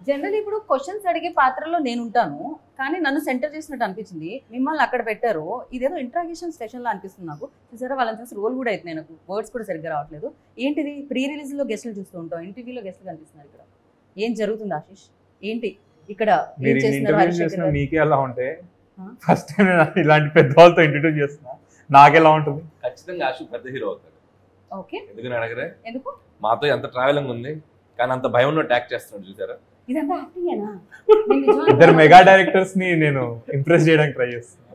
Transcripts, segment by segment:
General ఇప్పుడు questions అడిగే పాత్రలో నేను ఉంటాను, కానీ నన్ను సెంటర్ చేసినట్టు అనిపించింది. మిమ్మల్ని అక్కడ పెట్టారు, ఇదేదో ఇంట్రాగేషన్ సెషన్లో అనిపిస్తుంది నాకు. చూసారా, వాళ్ళని చూసి రోల్ కూడా అవుతున్నాయి నాకు, వర్డ్స్ కూడా సరిగ్గా రావట్లేదు. ఏంటిది, ప్రీ రిలీజ్లో గెస్టులు చూస్తూ ఉంటాం, ఇంటర్వ్యూలో గెస్టులు కనిపిస్తున్నారు. ఇక్కడ ఏం జరుగుతుంది ఆశీష్? ఏంటి ఇక్కడ ఏం చేస్తున్నారు? మీకే ఎలా ఉంటే ఫస్ట్ టైం ఇలాంటి పెద్ద వాళ్ళతో ఇంట్రడ్యూస్ చేస్తున్నా, నాకెలా ఉంటుంది? ఖచ్చితంగా ఆశు పెద్ద హీరో అవుతాడు. ఓకే, ఎందుకని అడగరే? ఎందుకు? మాతో ఎంత ట్రావెలింగ్ ఉంది, కానీ అంత భయం ట్యాక్ చేస్తున్నాడు చూసారా. ఇదంతా యాక్టింగేనా? ఇద్దరు మెగా డైరెక్టర్స్ ని నేను ఇంప్రెస్ చేయడానికి ట్రై చేస్తున్నా.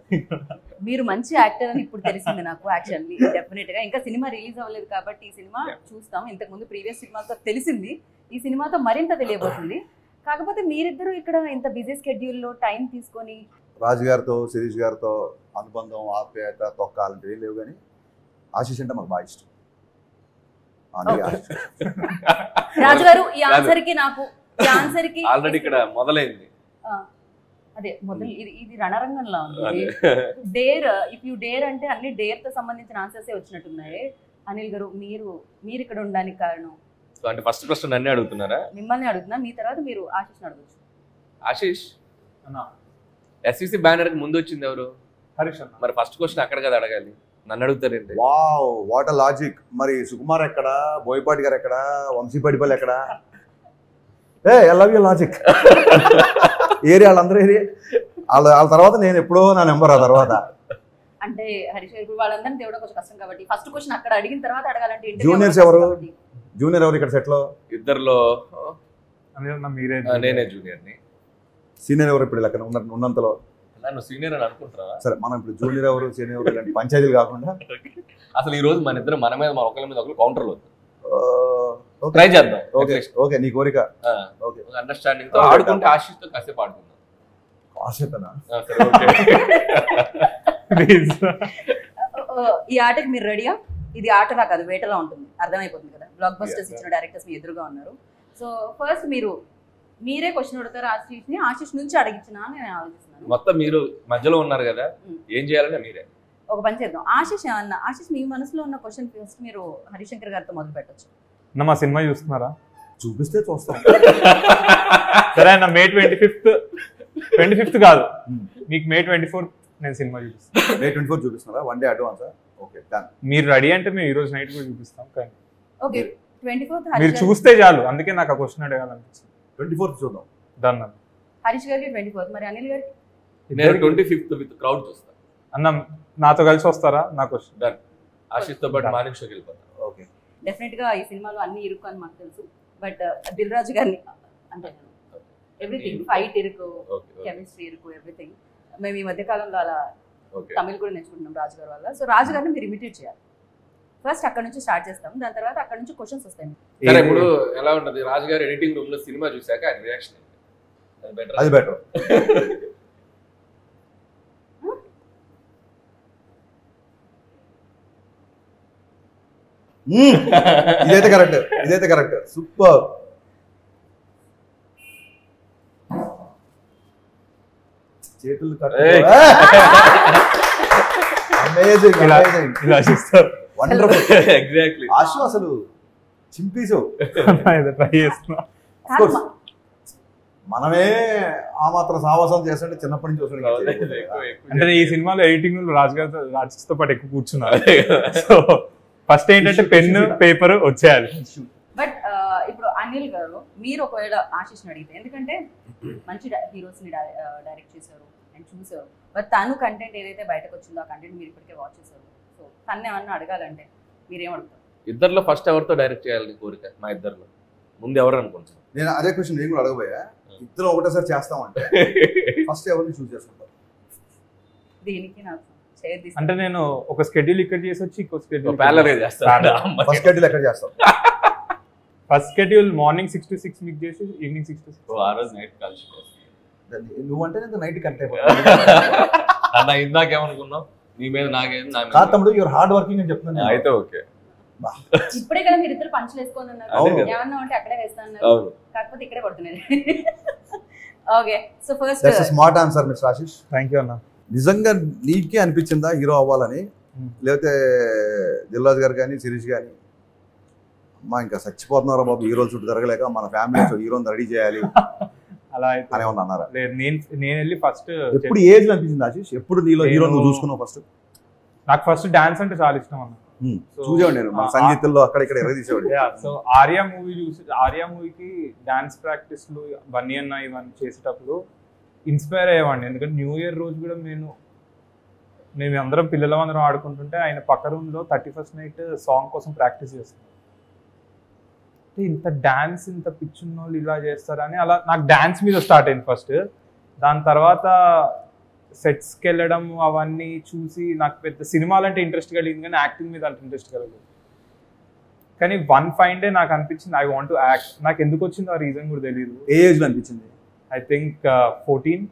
మీరు మంచి యాక్టర్ అని ఇప్పుడు తెలిసింది నాకు. యాక్చువల్లీ డెఫినెట్ గా ఇంకా సినిమా రిలీజ్ అవ్వలేదు కాబట్టి ఈ సినిమా చూస్తాం. ఇంతకు ముందు ప్రీవియస్ సినిమాతో తెలిసింది, ఈ సినిమాతో మరింత తెలియబోతుంది. కాకపోతే మీరిద్దరూ ఇక్కడ ఇంత బిజీ స్కెడ్యూల్లో టైం తీసుకొని రాజు గారితో శిరీష్ గారితో అనుబంధం, ఆప్యాయత, తొక్కాలంటే ఏం లేవు, కానీ ఆశీష్ అంటే మాకు బాగా ఇష్టం. రాజు గారు ఈ ఆన్సర్ కి నాకు ఈ ఆన్సర్ కి ఆల్రెడీ ఇక్కడ మొదలైంది. అదే మొదలు, ఇది రణరంగంలో ఉంది. డేర్, ఇఫ్ యూ డేర్ అంటే అన్ని డేర్ తో సంబంధించిన ఆన్సర్సే వచ్చినట్టున్నాయి. అనిల్ గారు, మీరు ఇక్కడ ఉండడానికి కారణం? అంటే ఫస్ట్ క్వశ్చన్ నన్నే అడుగుతున్నారా? మిమ్మల్ని అడుగుతున్నా, మీ తర్వాత మీరు ఆశీష్ అడగచ్చు. ఆశీష్, ఎస్విసి బ్యానర్ కి ముందు వచ్చింది ఎవరు? హరీష్ అన్న. మరి ఫస్ట్ క్వశ్చన్ అక్కడ కదా అడగాలి, నన్ను అడుగుతారేంటి? Wow, what a logic. మరి సుకుమార్ ఎక్కడ, బోయపాటి గారు ఎక్కడ, వంశీపడిపల్లి ఎక్కడ? I love you logic. Area వాళ్ళందరూ ఏరియా వాళ్ళ తర్వాత నేను ఎప్పుడో నా నెంబర్. ఆ తర్వాత అంటే హరీష్ గారు ఇప్పుడు వాళ్ళందరినీ తేవడం కొంచెం కష్టం కాబట్టి ఫస్ట్ క్వశ్చన్ అక్కడ అడిగిన తర్వాత అడగాలంటే జూనియర్స్ ఎవరు? జూనియర్ ఎవరు ఇక్కడ సెట్లో? ఇద్దరులో మీరే. నేనే జూనియర్ ని. సీనియర్ ఎవరు ఇప్పుడు ఇలా ఉన్నంతలో? నన్ను సీనియర్ అని అనుకుంటారా? సరే, మనం ఇప్పుడు జూనియర్ ఎవరు, సీనియర్ ఎవరు ఇలాంటి పంచాయతీలు కాకుండా అసలు ఈ రోజు మన ఇద్దరు మన మీద ఒకరి మీద ఒకరు కౌంటర్లు ట్రై చేద్దాం. ఓకే ఓకే, నీ కోరిక. ఓకే, అండర్స్టాండింగ్ తో ఆడుకుంటే ఆశిష్ తో కాసేపు ఆడుకుందాం. ఆశతనా? ఈ ఆటకి మీరు రెడీయా? ఇది ఆటలా కాదు, వేటలా ఉంటుంది, అర్థమైపోతుంది కదా. బ్లాక్ బస్టర్స్ ఇచ్చిన డైరెక్టర్స్ మీ ఎదురుగా ఉన్నారు. సో ఫస్ట్ మీరే క్వశ్చన్ అడుగుతారు ఆశిష్ ని, ఆశిష్ నుంచి అడిగించినా నేను ఆలోచిస్తున్నాను. మొత్తం మీరు మధ్యలో ఉన్నారు కదా, ఏం చేయాలంటే మీరే ఒక పని చేద్దాం. ఆశిష్ మీ మనసులో ఉన్న క్వశ్చన్ ఫస్ట్ మీరు హరిశంకర్ గారితో మొదలు పెట్టచ్చు. మా సినిమా చూస్తున్నారా? చూపిస్తే చూస్తాం. సరే అన్న, May 25th కాదు, మీకు May 24th నేను సినిమా చూపిస్తాను. May 24 చూపిస్తున్నారా? 1 day advance? Okay, done. మీరు రెడీ అంటే మేము ఈ రోజు నైట్ కూడా చూపిస్తాం. కానీ ఓకే, 24th మీరు చూస్తే చాలు, అందుకే నాకు ఆ క్వశ్చన్ అడగాలనిపించింది. 24th చూద్దాం. డన్ అన్న. హరీష్ గారికి 24th, మరి అనిల్ గారికి? నేను 25th విత్ క్రౌడ్ చూస్తాను. అన్న నాతో కలిసి వస్తారా? నా క్వశ్చన్. డన్. ఆశిష్ తో పాటు మార్నింగ్ షోకి వెళ్ళిపోతాం. ఓకే, డెఫినెట్ గా ఈ సినిమాలో అన్ని ఇరుకు అని మాకు తెలుసు, బట్ దిల్ రాజు గారిని అంటే ఎవ్రీథింగ్, ఫైట్ ఇరుకు, కెమిస్ట్రీ ఇరుకు, ఎవ్రీథింగ్. మేము ఈ మధ్య కాలంలో అలా తమిళ్ కూడా నేర్చుకుంటున్నాం రాజు గారి వల్ల. సో రాజు గారిని మీరు ఇమిటేట్ చేయాలి. ఫస్ట్ అక్కడ నుంచి స్టార్ట్ చేస్తాం, దాని తర్వాత అక్కడ నుంచి క్వశ్చన్స్ వస్తాయి. సరే, ఇప్పుడు ఎలా ఉంటది రాజు గారు ఎడిటింగ్ రూమ్ లో సినిమా చూసాక ఆయన రియాక్షన్? అది బెటర్. ఇదైతే కరెక్ట్, సూపర్. చేతులు ఆశు అసలు చింపేసావు. మనమే ఆ మాత్రం సావాసం చేస్తుంటే చిన్నప్పటి నుంచి వస్తుంది. అంటే ఈ సినిమాలో ఎడిటింగ్ రాజుతో పాటు ఎక్కువ కూర్చున్నారు. సో ఫస్ట్ ఏంటంటే పెన్ను పేపర్ వచ్చేయాలి. బట్ ఇప్పుడు అనిల్ గారు, మీరు ఒకవేళ ఆశిష్ని అడిగితే, ఎందుకంటే మంచి హీరోస్ ని డైరెక్ట్ చేశారు అండ్ చూసారు, బట్ తను కంటెంట్ ఏదైతే బయటకు వచ్చిందో ఆ కంటెంట్ మీరు ఇప్పటికే వాచ్ చేశారు. సో తను ఏమన్నా అడగాలంటే మీరేమడుగుతారు? ఇద్దరులో ఫస్ట్ ఎవరితో డైరెక్ట్ చేయాలని కోరిక? మా ఇద్దరులో ముందు ఎవరు అనుకుంటున్నారు? నేను అదే క్వశ్చన్ నేను కూడా అడగబోయా. ఇద్దరు ఒకటేసారి చేస్తామంటే ఫస్ట్ ఎవరిని చూస్ చేసుకుంటారు? దీనికి నాకు అంటే నేను ఒక స్కెడ్యూల్ ఇక్కడ చేసి వచ్చి ఇంకో స్కెడ్యూల్ ఫస్ట్ స్కెడ్యూల్ ఎక్కడ చేస్తాం? ఫస్ట్ స్కెడ్యూల్ మార్నింగ్ 6 to 6 మీకు చేసి ఈవినింగ్ 6 to 6. ఆ రోజు నైట్ కలిసి నువ్వంటే నైట్ కనెక్ట్ అన్న ఇందాకేమనుకున్నావు? నీ మీద నాకేం కాదు తమ్ముడు, యువర్ హార్డ్ వర్కింగ్ అని చెప్తున్నాను. అయితే ఓకే, ఇప్పుడే కదా మీరు ఇద్దరు పంచులు వేసుకొని ఉన్నారు, ఏమన్నా ఉంటే అక్కడే వేస్తాను, కాకపోతే ఇక్కడే పడుతున్నారు. Okay, so first smart answer mister Ashish. Thank you అన్న. నిజంగా నీకే అనిపించిందా హీరో అవ్వాలని, లేకపోతే దిల్ రాజు గారు కానీ శిరీష్ కానీ అమ్మా ఇంకా చచ్చిపోతున్నారా బాబు హీరోలు చుట్టూ తిరగలేక, మన ఫ్యామిలీ హీరోని రెడీ చేయాలి అలా అయితే అనేమన్నా అన్నారా? లేదు, నేను వెళ్ళి ఫస్ట్ ఎప్పుడు ఏజ్ అనిపించింది ఆశీష్? ఎప్పుడు నీలో హీరో నువ్వు చూసుకున్నావు ఫస్ట్? నాకు ఫస్ట్ డాన్స్ అంటే చాలా ఇష్టం అన్న. చూసేవాడు నేను మన సంగీతంలో అక్కడ ఇక్కడ ఎరగదీసేవాడు. సో ఆర్యా మూవీ చూసి, ఆర్యా మూవీకి డాన్స్ ప్రాక్టీస్లు బన్నీ అన్న ఇవన్నీ చేసేటప్పుడు ఇన్స్పైర్ అయ్యేవాడిని. ఎందుకంటే న్యూ ఇయర్ రోజు కూడా మేము అందరం పిల్లలందరం ఆడుకుంటుంటే ఆయన పక్క రూమ్లో 31st నైట్ సాంగ్ కోసం ప్రాక్టీస్ చేస్తాం. ఇంత డాన్స్ ఇంత పిచ్చున్న వాళ్ళు ఇలా చేస్తారని అలా నాకు డాన్స్ మీద స్టార్ట్ అయింది ఫస్ట్. దాని తర్వాత సెట్స్కి వెళ్ళడం అవన్నీ చూసి నాకు పెద్ద సినిమాలంటే ఇంట్రెస్ట్ కలిగింది, కానీ యాక్టింగ్ మీద అంత ఇంట్రెస్ట్ కలగలేదు. కానీ వన్ ఫైన్ డే నాకు అనిపించింది ఐ వాంట్ టు యాక్ట్. నాకు ఎందుకు వచ్చిందో ఆ రీజన్ కూడా తెలియదు. ఏ ఏజ్లో అనిపించింది? I think 14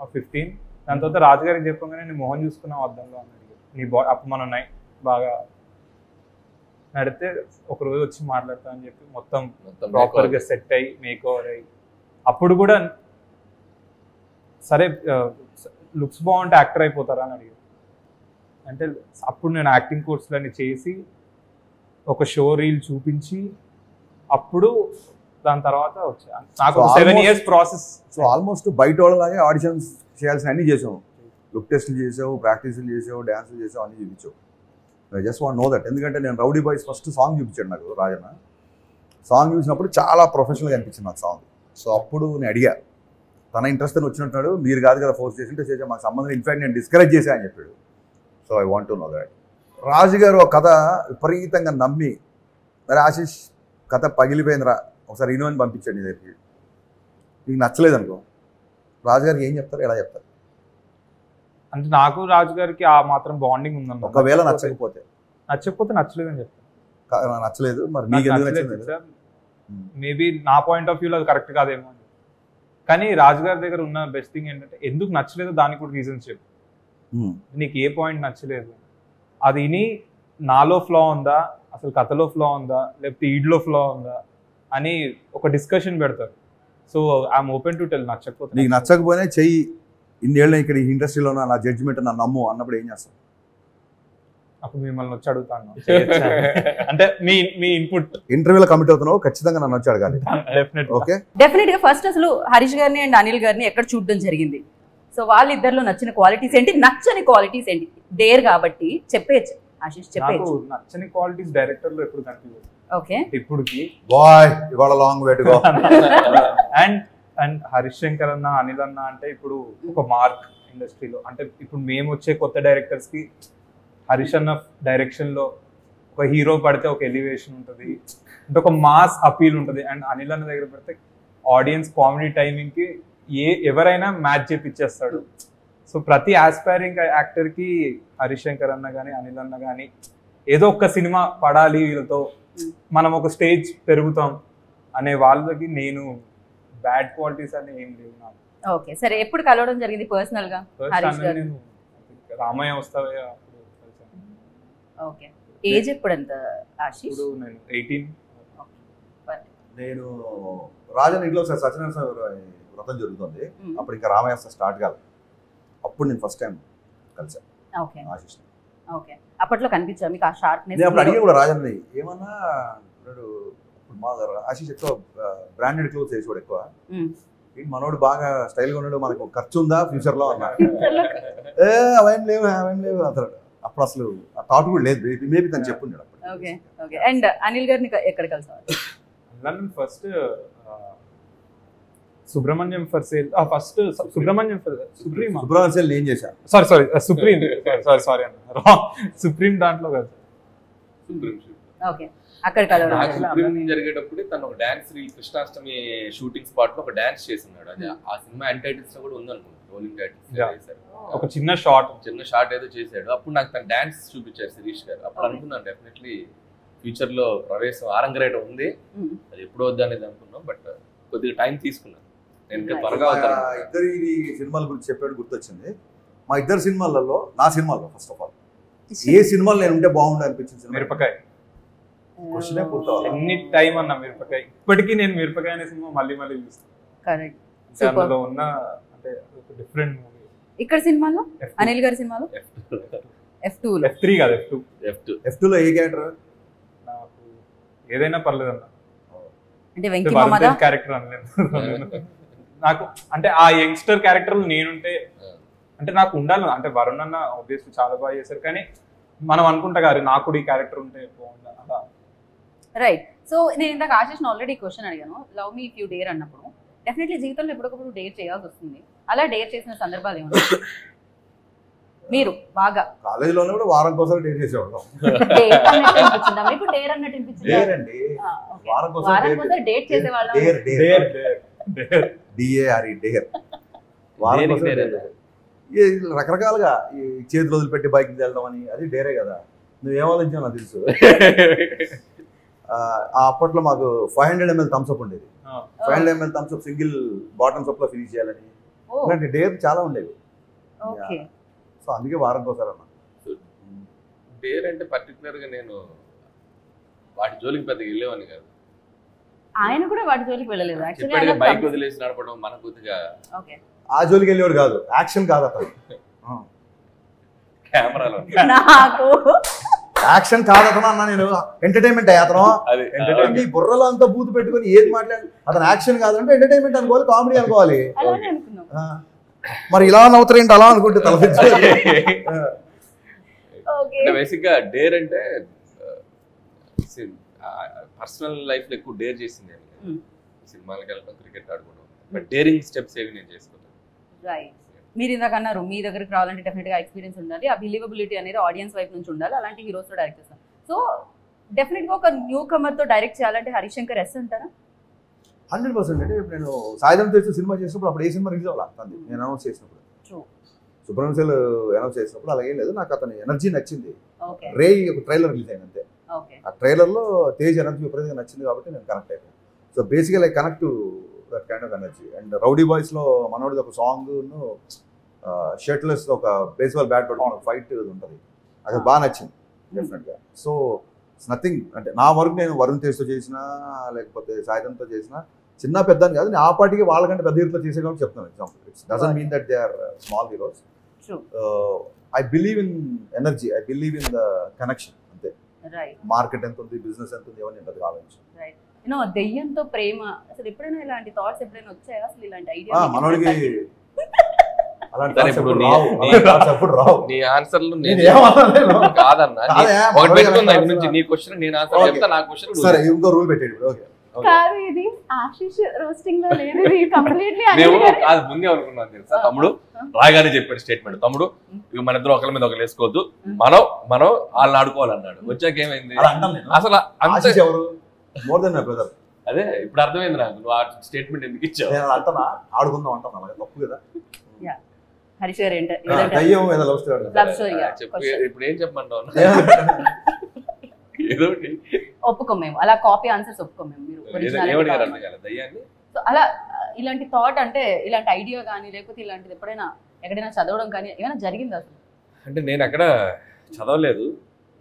or 15. దాని తర్వాత రాజుగారికి చెప్పగానే నేను మొహం చూసుకున్నావు అద్దంలో అన్నాడు. నీ అప్పుడు మనం బాగా నడితే ఒకరోజు వచ్చి మాట్లాడతా అని చెప్పి మొత్తం ప్రాపర్గా సెట్ అయ్యి మేక్ ఓవర్ అయ్యి, అప్పుడు కూడా సరే లుక్స్ బాగుంటే యాక్టర్ అయిపోతారా అని అడిగారు. అంటే అప్పుడు నేను యాక్టింగ్ కోర్సులన్నీ చేసి ఒక షో రీల్ చూపించి అప్పుడు దాని తర్వాత వచ్చాను. నాకు 7 years ప్రాసెస్. సో ఆల్మోస్ట్ బయట వాళ్ళలాగే ఆడిషన్స్ చేయాల్సిన అన్ని చేసావు, లుక్ టెస్ట్లు చేసావు, ప్రాక్టీస్లు చేసావు, డ్యాన్సులు చేసావు, అన్ని చూపించావు. I just want know that. ఎందుకంటే నేను రౌడీ బాయ్స్ ఫస్ట్ సాంగ్ చూపించాడు నాకు రాజన్న. సాంగ్ చూసినప్పుడు చాలా ప్రొఫెషనల్గా అనిపించింది నాకు సాంగ్. సో అప్పుడు నేను అడిగా, తన ఇంట్రెస్ట్ అని వచ్చినట్టు మీరు కాదు కదా ఫోర్స్ చేసింటే చేసే మాకు సంబంధం, ఇన్ఫాక్ట్ నేను డిస్కరేజ్ చేశా అని చెప్పాడు. So I want to know that. Raju గారు ఒక కథ విపరీతంగా నమ్మి, మరి ఆశీష్ కథ పగిలిపోయిందిరా ఒకసారి ఇనువని పంపించాడు నీ దగ్గరికి, నీకు నచ్చలేదు అనుకో, రాజుగారికి ఏం చెప్తారు, ఎలా చెప్తారు? అంటే నాకు రాజుగారికి ఆ మాత్రం బాండింగ్ ఉందన్న. ఒకవేళ నచ్చకపోతే నచ్చలేదు అని చెప్తాను. నచ్చలేదు మరి నీకు ఎందుకు నచ్చింది? మేబీ నా పాయింట్ ఆఫ్ వ్యూలో అది కరెక్ట్ కాదేమో. కానీ రాజుగారి దగ్గర ఉన్న బెస్ట్ థింగ్ ఏంటంటే ఎందుకు నచ్చలేదో దానికి కూడా రీజన్స్ చెప్పు. నీకు ఏ పాయింట్ నచ్చలేదు అది విని నాలో ఫ్లా ఉందా, అసలు కథలో ఫ్లా ఉందా, లేకపోతే ఈడ్లో ఫ్లా ఉందా అని ఒక డిస్కషన్ పెడతారు. So I'm open to tell. నచ్చకపోతే నీకు నచ్చకపోయినా చెయ్యి, ఇన్నేళ్ళ ఇక్కడ ఈ ఇండస్ట్రీలో నా జడ్జిమెంట్ నా నమ్ము అన్నప్పుడు ఏం చేస్తావు? అప్పుడు మిమ్మల్ని వచ్చి అడుగుతాను అంటే మీ ఇన్పుట్. ఇంటర్వ్యూలో కమిట్ అవుతున్నావు, ఖచ్చితంగా నన్ను వచ్చి అడగాలి. ఓకే, డెఫినెట్ గా ఫస్ట్ అసలు హరీష్ గారిని అండ్ అనిల్ గారిని ఎక్కడ చూడడం జరిగింది? సో వాళ్ళిద్దరిలో నచ్చిన క్వాలిటీస్ ఏంటి, నచ్చని క్వాలిటీస్ ఏంటి? డేర్ కాబట్టి చెప్పేయచ్చు ఆశీష్, చెప్పేయచ్చు. నచ్చని క్వాలిటీస్ డైరెక్టర్ లో ఎప్పుడు కనిపించదు. ఓకే, ఇప్పుడుకి బాయ్ ఇవాళ long way to go. And Harish Shankar అన్న, అనిల్ అన్న అంటే ఇప్పుడు ఒక మార్క్ ఇండస్ట్రీలో. అంటే ఇప్పుడు మేము వచ్చే కొత్త డైరెక్టర్స్ కి హరీష్ అన్న డైరెక్షన్ లో ఒక హీరో పడితే ఒక ఎలివేషన్ ఉంటుంది, అంటే ఒక మాస్ అపీల్ ఉంటుంది. అండ్ అనిల్ అన్న దగ్గర పడితే ఆడియన్స్ కామెడీ టైమింగ్ కి ఎవరైనా మ్యాచ్ చేపిచ్చేస్తాడు. సో ప్రతి ఆస్పైరింగ్ యాక్టర్ కి హరీష్ శంకర్ అన్న కానీ అనిల్ అన్న కానీ ఏదో ఒక సినిమా పడాలి, వీళ్ళతో మనం ఒక స్టేజ్ పెరుగుతాం అనే వాళ్ళకి నేను బ్యాడ్ క్వాలిటీస్ అని ఏం లేవు నాకు. ఓకే, సరే ఎప్పుడు కలవడం జరిగింది పర్సనల్ గా హరీష్ గారు? నేను రామయ్య వస్తావే అప్పుడు కలిసాను. ఓకే, ఏజ్ ఎప్పుడు ఎంత ఆశీష్? ఇప్పుడు నేను 18. నేను రాజన్ ఇంట్లో సత్యనారాయణ వ్రతం జరుగుతుంది, అప్పుడు ఇంకా రామయ్య స్టార్ట్ కాదు. అప్పుడు నేను ఫస్ట్ టైం కలిసాను ఆశీష్. ఓకే, అప్పట్లో కనిపించా మీకు ఆ షార్ప్నెస్? నేను అప్పుడు అడిగి కూడా రాజన్ని ఏమన్నా, ఇప్పుడు మా ఆశీష్ ఎక్కువ బ్రాండెడ్ క్లోత్స్ వేసేవాడు ఎక్కువ, మనోడు బాగా స్టైల్గా ఉన్నాడు, మనకు ఖర్చు ఉందా ఫ్యూచర్ లో అన్నా. అవేం లేవు అసలు అప్పుడు అసలు ఆ థాట్ కూడా లేదు, మేబీ తను చెప్పున్నాడు. ఓకే ఓకే, అండ్ అనిల్ గారిని ఎక్కడ కలిసారు? First Subrahmanyam for sale. First Subrahmanyam sale నేను చేశాను. సారీ సుప్రీం అన్న, సుప్రీం దాంట్లో కాదు. ఓకే, అక్కడ జరిగేటప్పుడు తను ఒక dance reel Krishnashtami shooting spot లో ఒక డాన్స్ చేస్తున్నాడు. అది ఆ సినిమా ఎండ్ టైటిల్స్ లో కూడా ఉందనుకుంటా, రోలింగ్ టైటిల్స్. ఒక చిన్న షార్ట్ ఏదో చేశాడు. అప్పుడు నాకు తన డాన్స్ చూపించారు శిరీష్ గారు. అప్పుడు అనుకున్నాను డెఫినెట్లీ ఫ్యూచర్ లో ప్రవేశం ఆరంగరేట ఉంది, అది ఎప్పుడు వద్దు అనేది అనుకున్నాం. బట్ కొద్దిగా టైం తీసుకున్నాను. నేను త్వరగా ఇద్దరు సినిమాల గురించి చెప్పాడు, గుర్తొచ్చింది. మా ఇద్దరు సినిమాలలో, నా సినిమాలో ఫస్ట్ ఆఫ్ ఆల్ ఏ సినిమాలు నేను ఉంటే బాగుండు అనిపించింది మిరపకాయ. క్వశ్చనే పూర్తవాలి ఎన్ని టైం అన్న మిరపకాయ. ఇప్పటికీ నేను మిరపకాయ అనే సినిమా మళ్ళీ చూస్తాను. అందులో ఉన్న అంటే డిఫరెంట్ మూవీ. ఇక్కడ సినిమాలో అనిల్ గారి సినిమాలో F2 లో F3 కాదు F2 లో ఏ క్యారెక్టర్? నాకు ఏదైనా పర్లేదు అన్న. అంటే వెంకీ మామదా క్యారెక్టర్ అనలేదు. నాకు అంటే ఆ యంగ్స్టర్ క్యారెక్టర్ నేనుంటే అంటే నాకు ఉండాలి. అంటే వరుణ్ అన్న ఆబ్వియస్లీ చాలా బాగా చేశారు, కానీ మనం అనుకుంటా గారు నాకు కూడా ఈ క్యారెక్టర్ ఉంటే బాగుంది అలా. రైట్. సో నేను ఇందాక ఆశిష్ని ఆల్రెడీ క్వశ్చన్ అడిగాను, love me if you dare అన్నప్పుడు. డెఫినెట్లీ జీవితంలో ఎప్పటికప్పుడు డేర్ చేయాల్సి వస్తుంది. అలా డేర్ చేసిన సందర్భాలు ఏమన్నా మీరు బాగా? కాలేజీలోనే కూడా వారం కోసం డేట్ చేసేవాళ్ళం. డేర్ అన్నట్టు అనిపించిందా మీకు? డేర్ అన్నట్టు అనిపించిందా? డేర్ అండి, వారం కోసం డేట్ చేసేవాళ్ళం. Dare dare dare DAR dare, వారం కోసం ఈ రకరకాలుగా ఈ చేతులు వదిలిపెట్టి బైక్ వెళ్ళడం అని, అది డేరే కదా. నువ్వేం ఆలోచించావు నాకు తెలుసు. అప్పట్లో మాకు 500 ml థమ్స్అప్ ఉండేది. 500 ml థమ్స్అప్ సింగిల్ బాటమ్ సప్ లో ఫినిష్ చేయాలని, ఇలాంటి డేర్ చాలా ఉండేవి. సో అందుకే వారం కోసం అన్న. డేర్ అంటే పర్టికులర్ గా నేను వాటి జోలికి పెద్దగా వెళ్ళేవాడిని కాదు. ఆయన కూడా వాటి జోలికి వెళ్ళలేదు యాక్చువల్లీ. బైక్ వదిలేసి నడపడం మన కొద్దిగా ఆ జోలికి వెళ్ళేవాడు కాదు, యాక్షన్ కాదు అతను. కెమెరాలో నాకు యాక్షన్ కాదు అతను అన్న, నేను ఎంటర్టైన్మెంట్ అతను. ఈ బుర్రలో అంతా బూతు పెట్టుకుని ఏది మాట్లాడి అతను యాక్షన్ కాదంటే ఎంటర్టైన్మెంట్ అనుకోవాలి, కామెడీ అనుకోవాలి. మరి ఇలా నవ్వుతారేంటి అలా అనుకుంటే బేసిక్ గా డేర్ అంటే పర్సనల్ లైఫ్ లో ఎక్కువ డేర్ చేసింది. సినిమాలకు వెళ్ళడం, క్రికెట్ ఆడుకోవడం, బట్ డేరింగ్ స్టెప్స్ ఏవి నేను చేసుకున్నాను. మీరు ఇందాక అన్నారు మీ దగ్గరికి రావాలంటే డెఫినెట్ గా ఎక్స్పీరియన్స్ ఉండాలి, ఆ బిలీవబిలిటీ అనేది ఆడియన్స్ వైపు నుంచి ఉండాలి, అలాంటి హీరోస్ తో డైరెక్ట్ చేస్తాం. సో డెఫినెట్ గా ఒక న్యూ కమర్ తో డైరెక్ట్ చేయాలంటే హరిశంకర్ ఎస్ అంటారా? 100%. అంటే ఇప్పుడు నేను సాయిధం చేసి సినిమా చేసినప్పుడు అప్పుడు ఏ సినిమా రిలీజ్ అవ్వాలి, నేను అనౌన్స్ చేసినప్పుడు, సుబ్రహ్మణ్యం అనౌన్స్ చేసినప్పుడు అలాగే లేదు. నాకు అతని ఎనర్జీ నచ్చింది. రే ఒక ట్రైలర్ రిలీజ్ అయింది అంతే. ఆ ట్రైలర్లో తేజ్ ఎనర్జీ విపరీతంగా నచ్చింది కాబట్టి నేను కనెక్ట్ అయిపోయాను. So basic I connect to that kind of energy. And rowdy బాయ్స్లో మనోడిది ఒక సాంగ్, షర్ట్లెస్ ఒక బేస్బాల్ బ్యాట్ పట్టుకున్న ఫైట్ ఉంటుంది, అది బాగా నచ్చింది డెఫినెట్గా. సో ఇట్స్ నథింగ్, అంటే నా వరకు నేను వరుణ్ తేజ్తో చేసినా లేకపోతే సాయిధంతో చేసినా చిన్న పెద్ద అని కాదు, నేను ఆ పార్టీకి వాళ్ళకంటే పెద్ద హీరోతో చేసే కాబట్టి చెప్తాను. Example, it's doesn't mean that they are small heroes. I believe in energy, I believe in the connection అంతే. మార్కెట్ ఎంత ఉంది, బిజినెస్ ఎంత ఉంది, ఎవరిని ఎంత ఆలోచించాలి. దెయ్యంతో ప్రేమ అసలు ఎప్పుడైనా ఇలాంటి థాట్స్ ఎప్పుడైనా వచ్చాయా? అసలు ఇలాంటి ఐడియా మనోడికి నీ ఆన్సర్లు కాదన్నా, ఒకటి పెట్టుకుందా నుంచి నీ క్వశ్చన్ నేను ఆన్సర్ చెప్తా, నా క్వశ్చన్ సరే ఇంకో రూల్ పెట్టేది. కాదు, ఇది ఆశీష్ రోస్టింగ్ లో లేదు, ఇది కంప్లీట్లీ మేము కాదు ముందే అనుకున్నాను తెలుసా. తమ్ముడు రాగానే చెప్పాడు స్టేట్మెంట్, తమ్ముడు ఇక మన ఇద్దరు ఒకరి మీద ఒకరు వేసుకోవద్దు, మనం వాళ్ళని ఆడుకోవాలన్నాడు. వచ్చాక ఏమైంది అసలు ఎవరు మోర్ దెన్ మై బ్రదర్. అదే ఇప్పుడు అర్థమైంది నాకు, నువ్వు ఆ స్టేట్మెంట్ ఎందుకు ఇచ్చావు. అంటనా ఆడుకుందాం అంటాను, అలాగే తప్పు కదా. హరీష్ గారు ఇప్పుడు ఏం చెప్పమంటావు? ఒప్పుకోం మేము, అలా కాపీ ఆన్సర్స్ ఒప్పుకోం మేము. సో అలా ఇలాంటి థాట్ అంటే ఇలాంటి ఐడియా కానీ లేకపోతే ఇలాంటిది ఎప్పుడైనా ఎక్కడైనా చదవడం కానీ ఏమైనా జరిగింది అసలు? అంటే నేను అక్కడ చదవలేదు,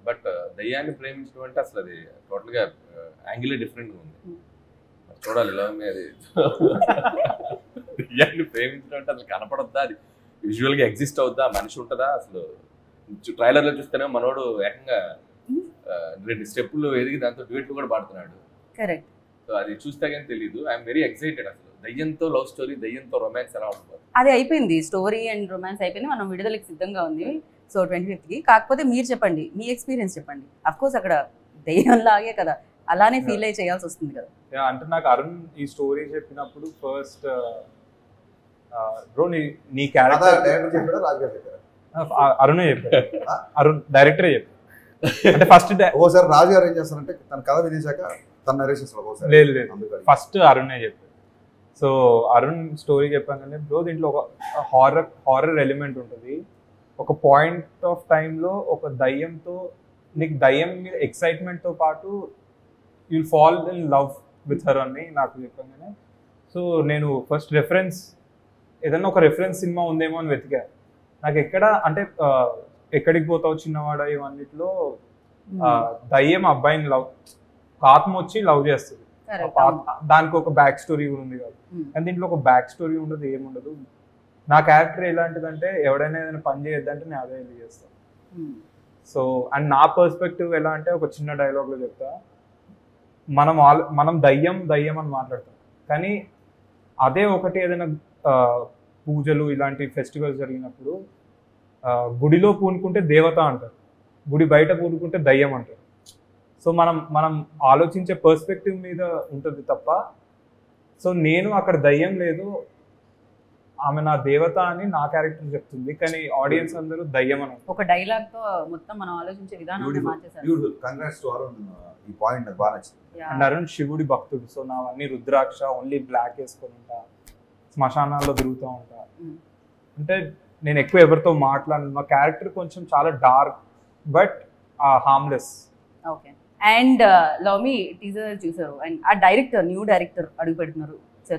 బట్ దయ్యాన్ని ప్రేమించడం అంటే అసలు అది టోటల్ గా యాంగిల్ డిఫరెంట్ గా ఉంది. చూడాలి ఇలా ఉంది అది. దయ్యాన్ని ప్రేమించడం అంటే అసలు కనపడొద్దా, అది విజువల్ గా ఎగ్జిస్ట్ అవుద్దా, మనిషి ఉంటుందా? అసలు ట్రైలర్ లో చూస్తేనే మనోడు ఏకంగా 2 స్టెప్పులు ఎదిగి దాంతో డ్యూయెట్లు కూడా పాడుతున్నాడు. కరెక్ట్. సో అది చూస్తే కానీ తెలియదు. I'm very excited. అసలు దయ్యంతో లవ్ స్టోరీ, దయ్యంతో రొమాన్స్ ఎలా ఉంటుంది? అది అయిపోయింది, స్టోరీ అండ్ రొమాన్స్ అయిపోయింది, మనం విడుదలకి సిద్ధంగా ఉంది. సో 25th కి. కాకపోతే మీరు చెప్పండి, మీ ఎక్స్పీరియన్స్ చెప్పండి. అఫ్ కోర్స్ అక్కడ దయ్యం లాగే కదా, అలానే ఫీల్ అయ్యి చేయాల్సి వస్తుంది కదా. అంటే నాకు అరుణ్ ఈ స్టోరీ చెప్పినప్పుడు ఫస్ట్ బ్రో నీ క్యారెక్టర్ అరుణే చెప్పాడు, అరుణ్ డైరెక్టరే చెప్పాడు. అంటే ఫస్ట్ ఓసారి రాజు గారు ఏం చేస్తారంటే తన కథ వినేశాక తన నరేషన్స్ లేదు ఫస్ట్ అరుణే చెప్పాడు. సో అరుణ్ స్టోరీ చెప్పాను, బ్రో దీంట్లో ఒక హారర్ ఎలిమెంట్ ఉంటుంది. ఒక పాయింట్ ఆఫ్ టైంలో ఒక దయ్యంతో నీకు దయ్యం మీద ఎక్సైట్మెంట్తో పాటు you'll fall in love with her అని నాకు చెప్పగానే, సో నేను ఫస్ట్ రెఫరెన్స్ ఏదన్నా ఒక రెఫరెన్స్ సినిమా ఉందేమో అని వెతికా. నాకు ఎక్కడ అంటే ఎక్కడికి పోతావు చిన్నవాడ ఇవన్నిట్లో దయ్యం అబ్బాయిని లవ్, ఆత్మ వచ్చి లవ్ చేస్తుంది, దానికి ఒక బ్యాక్ స్టోరీ కూడా ఉంది కాదు. కానీ దీంట్లో ఒక బ్యాక్ స్టోరీ ఉండదు, ఏముండదు. నా క్యారెక్టర్ ఎలాంటిదంటే ఎవడైనా ఏదైనా పని చేయొద్దంటే నేను అదే ఎందుకు చేస్తాను. సో అండ్ నా పర్స్పెక్టివ్ ఎలా అంటే ఒక చిన్న డైలాగ్లో చెప్తా, మనం దయ్యం అని మాట్లాడతాం, కానీ అదే ఒకటి ఏదైనా పూజలు ఇలాంటి ఫెస్టివల్స్ జరిగినప్పుడు గుడిలో పూనుకుంటే దేవత అంటారు, గుడి బయట పూనుకుంటే దయ్యం అంటారు. సో మనం ఆలోచించే పర్స్పెక్టివ్ మీద ఉంటుంది తప్ప. సో నేను అక్కడ దయ్యం లేదు, ఆమె నా దేవత అని నా క్యారెక్టర్ చెప్తుంది, కానీ ఆడియన్స్ అందరూ దయ్యం అని ఒక డైలాగ్ తో మొత్తం మనం ఆలోచించే విధానం మార్చేసారు. కంగ్రాట్స్ టు అరుణ్, ఈ పాయింట్ నాకు బాగా నచ్చింది. అండ్ అరుణ్ శివుడి భక్తుడు. సో నావన్నీ రుద్రాక్ష, ఓన్లీ బ్లాక్ వేసుకొని ఉంటా, శ్మశానాల్లో తిరుగుతూ ఉంటా. అంటే నేను ఎక్కువ ఎవరితో మాట్లాడను. మా క్యారెక్టర్ కొంచెం చాలా dark but harmless. Okay. And love me teaser చూసారు, అండ్ ఆ డైరెక్టర్ న్యూ డైరెక్టర్ అడుగు పెడుతున్నారు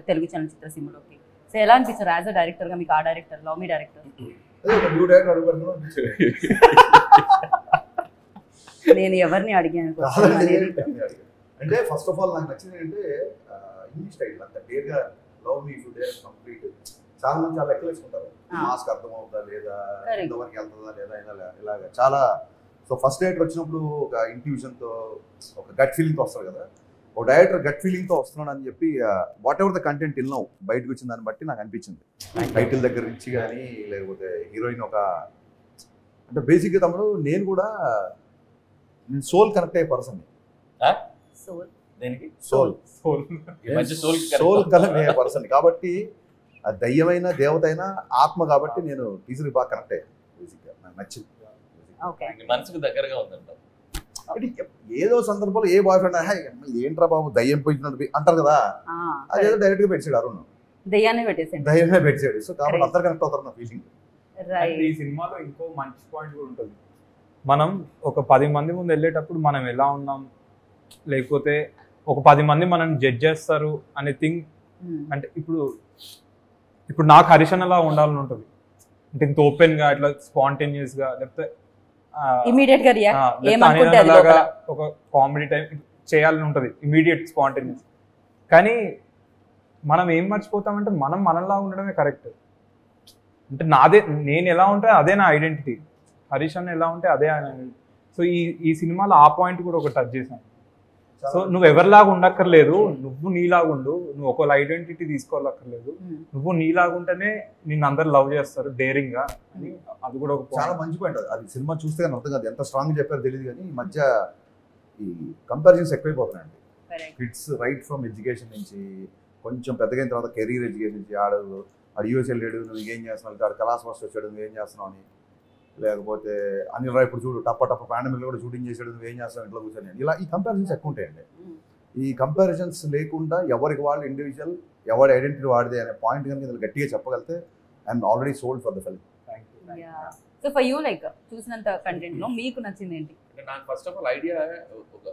తెలుగు చలనచిత్ర సీమలోకి. సో ఎలా అనిపిస్తారు యాజ్ అ డైరెక్టర్ గా మీకు? ఆ డైరెక్టర్ లవ్ మీ డైరెక్టర్ నేను ఎవరిని అడిగాను అంటే ఫస్ట్ ఆఫ్ ఆల్ నాకు నచ్చింది అంటే ఇంగ్లీష్ టైటిల్ అంత క్లియర్ గా love me to dare complete. చాలా మంది చాలా లెక్కలు వేసుకుంటారు, మాస్క్ అర్థం అవుతుందా లేదా, ఎంతవరకు వెళ్తుందా లేదా, ఇలాగా చాలా. సో ఫస్ట్ డైరెక్టర్ వచ్చినప్పుడు ఒక ఇంట్యూషన్ తో, ఒక గట్ ఫీలింగ్ తో వస్తారు కదా. ఒక డైరెక్టర్ గట్ ఫీలింగ్ తో వస్తున్నాడు అని చెప్పి whatever the content till now బయటకు వచ్చిన దాన్ని బట్టి నాకు అనిపించింది. టైటిల్ దగ్గర నుంచి కానీ, లేకపోతే హీరోయిన్ ఒక అంటే బేసిక్గా తమ్ముడు నేను కూడా సోల్ కనెక్ట్ అయ్యే పర్సన్. సోల్ కనెక్ట్ అయ్యే పర్సన్ కాబట్టి ఆ దయ్యమైన దేవత అయినా ఆత్మ కాబట్టి నేను టీజర్ బాగా కనెక్ట్ అయ్యాను. బేసిక్గా నాకు నచ్చింది. మనసుకు దగ్గరగా ఉందంట. ఏదో సందర్భంలో ఏ బాయ్ ఫ్రెండ్ ఏంట్రా బాబు దయ్యం పోయినట్టు అంటారు కదా, అదేదో డైరెక్ట్ గా పెట్టాడు అరుణ్, దయ్యాన్ని పెట్టేసాడు, దయ్యమే పెట్టాడు. సో కాబట్టి అందరు కనెక్ట్ అవుతారు నా ఫీలింగ్. ఈ సినిమాలో ఇంకో మంచి పాయింట్ కూడా ఉంటుంది. మనం ఒక 10 మంది ముందు వెళ్ళేటప్పుడు మనం ఎలా ఉన్నాం, లేకపోతే ఒక 10 మంది మనల్ని జడ్జ్ చేస్తారు అనే థింగ్. అంటే ఇప్పుడు నాకు హరిషన్ అలా ఉండాలని ఉంటుంది, అంటే ఇంత ఓపెన్ గా ఇట్లా స్పాంటేనియస్ గా, లేకపోతే ఇమీడియట్ గా ఒక కామెడీ టైం చేయాలని ఉంటుంది, ఇమీడియట్ స్పాంటేనియస్. కానీ మనం ఏం మర్చిపోతామంటే మనం మనలా ఉండడమే కరెక్ట్. అంటే నేను ఎలా ఉంటే అదే నా ఐడెంటిటీ, హరీష్ అన్న ఎలా ఉంటే అదే ఆయన. సో ఈ సినిమాలో ఆ పాయింట్ కూడా ఒక టచ్ చేశాను. సో నువ్వు ఎవరిలాగా ఉండక్కర్లేదు, నువ్వు నీలాగా ఉండు, నువ్వు ఒక ఐడెంటిటీ తీసుకోవాలక్కర్లేదు, నువ్వు నీలాగా ఉంటేనే నిన్ను అందరు లవ్ చేస్తారు డేరింగ్ గా అని. అది కూడా ఒక చాలా మంచి పాయింట్. అది సినిమా చూస్తే కానీ అర్థం కాదు, ఎంత స్ట్రాంగ్ చెప్పారో తెలియదు. కానీ ఈ మధ్య ఈ కంపారిజన్స్ ఎక్కువైపోతున్నాయండి. కిడ్స్ రైట్ ఫ్రమ్ ఎడ్యుకేషన్ నుంచి కొంచెం పెద్దగైన తర్వాత కెరీర్ ఎడ్యుకేషన్ నుంచి ఆడు యూఎస్ వెళ్ళాడు, నువ్వు ఇంకేం చేస్తున్నావు, ఆడు కలాస్ మాస్టర్ వచ్చాడు నువ్వేం చేస్తున్నావు అని, లేకపోతే అనిల్ రాయ్ ఇప్పుడు చూడు టప్ప పాండమిక్లో కూడా షూటింగ్ చేసాడు నువ్వేం చేస్తావు ఇంట్లో కూర్చొని, ఇలా ఈ కంపారిజన్స్ ఎక్కువ ఉంటాయండి. ఈ కంపారిజన్స్ లేకుండా ఎవరికి వాళ్ళు ఇండివిజువల్, ఎవరి ఐడెంటిటీ వాడితే అనే పాయింట్ కనుక ఇందులో గట్టిగా చెప్పగలిగితే I'm already sold for the film. So for you like చూసినంత కంటెంట్ లో మీకు నచ్చింది ఏంటి? అంటే నాకు ఫస్ట్ ఆఫ్ ఆల్ ఐడియా ఒక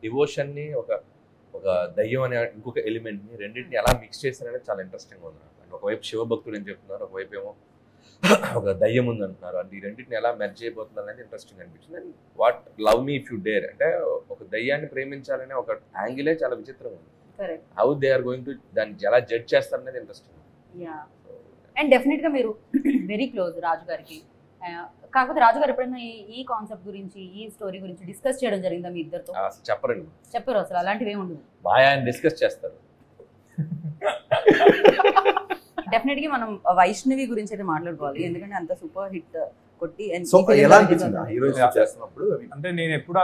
డివోషన్ ని ఒక దయ్యం అనే ఇంకొక ఎలిమెంట్ ని రెండింటిని ఎలా మిక్స్ చేశారనేది చాలా ఇంట్రెస్టింగ్ ఉంది నాకు. అంటే ఒకవైపు శివభక్తుడు అని చెప్తున్నారు, ఒకవైపు ఏమో ఒక దయ్యం ఉంది అంటున్నారు. అంటే ఈ రెండింటిని ఎలా మెర్జ్ అయిపోతుంది అనేది ఇంట్రెస్టింగ్ అనిపించింది. And what love me if you dare అంటే ఒక దయ్యాన్ని ప్రేమించాలనే ఒక యాంగిలే చాలా విచిత్రంగా ఉంది. How they are going to దాన్ని ఎలా జడ్జ్ చేస్తారనేది ఇంట్రెస్టింగ్. అండ్ డెఫినెట్ గా మీరు వెరీ క్లోజ్ రాజు గారికి. కాకపోతే రాజు గారు ఎప్పుడైనా ఈ కాన్సెప్ట్ గురించి, ఈ స్టోరీ గురించి డిస్కస్ చేయడం జరిగిందా మీ ఇద్దరితో? చెప్పరు అసలు, అలాంటివి ఏమి ఉండదు. ఆయన డిస్కస్ చేస్తారు. డెఫినెట్ గా మనం వైష్ణవి గురించి అయితే మాట్లాడుకోవాలి, ఎందుకంటే అంత సూపర్ హిట్ కొట్టి. అంటే నేను ఎప్పుడు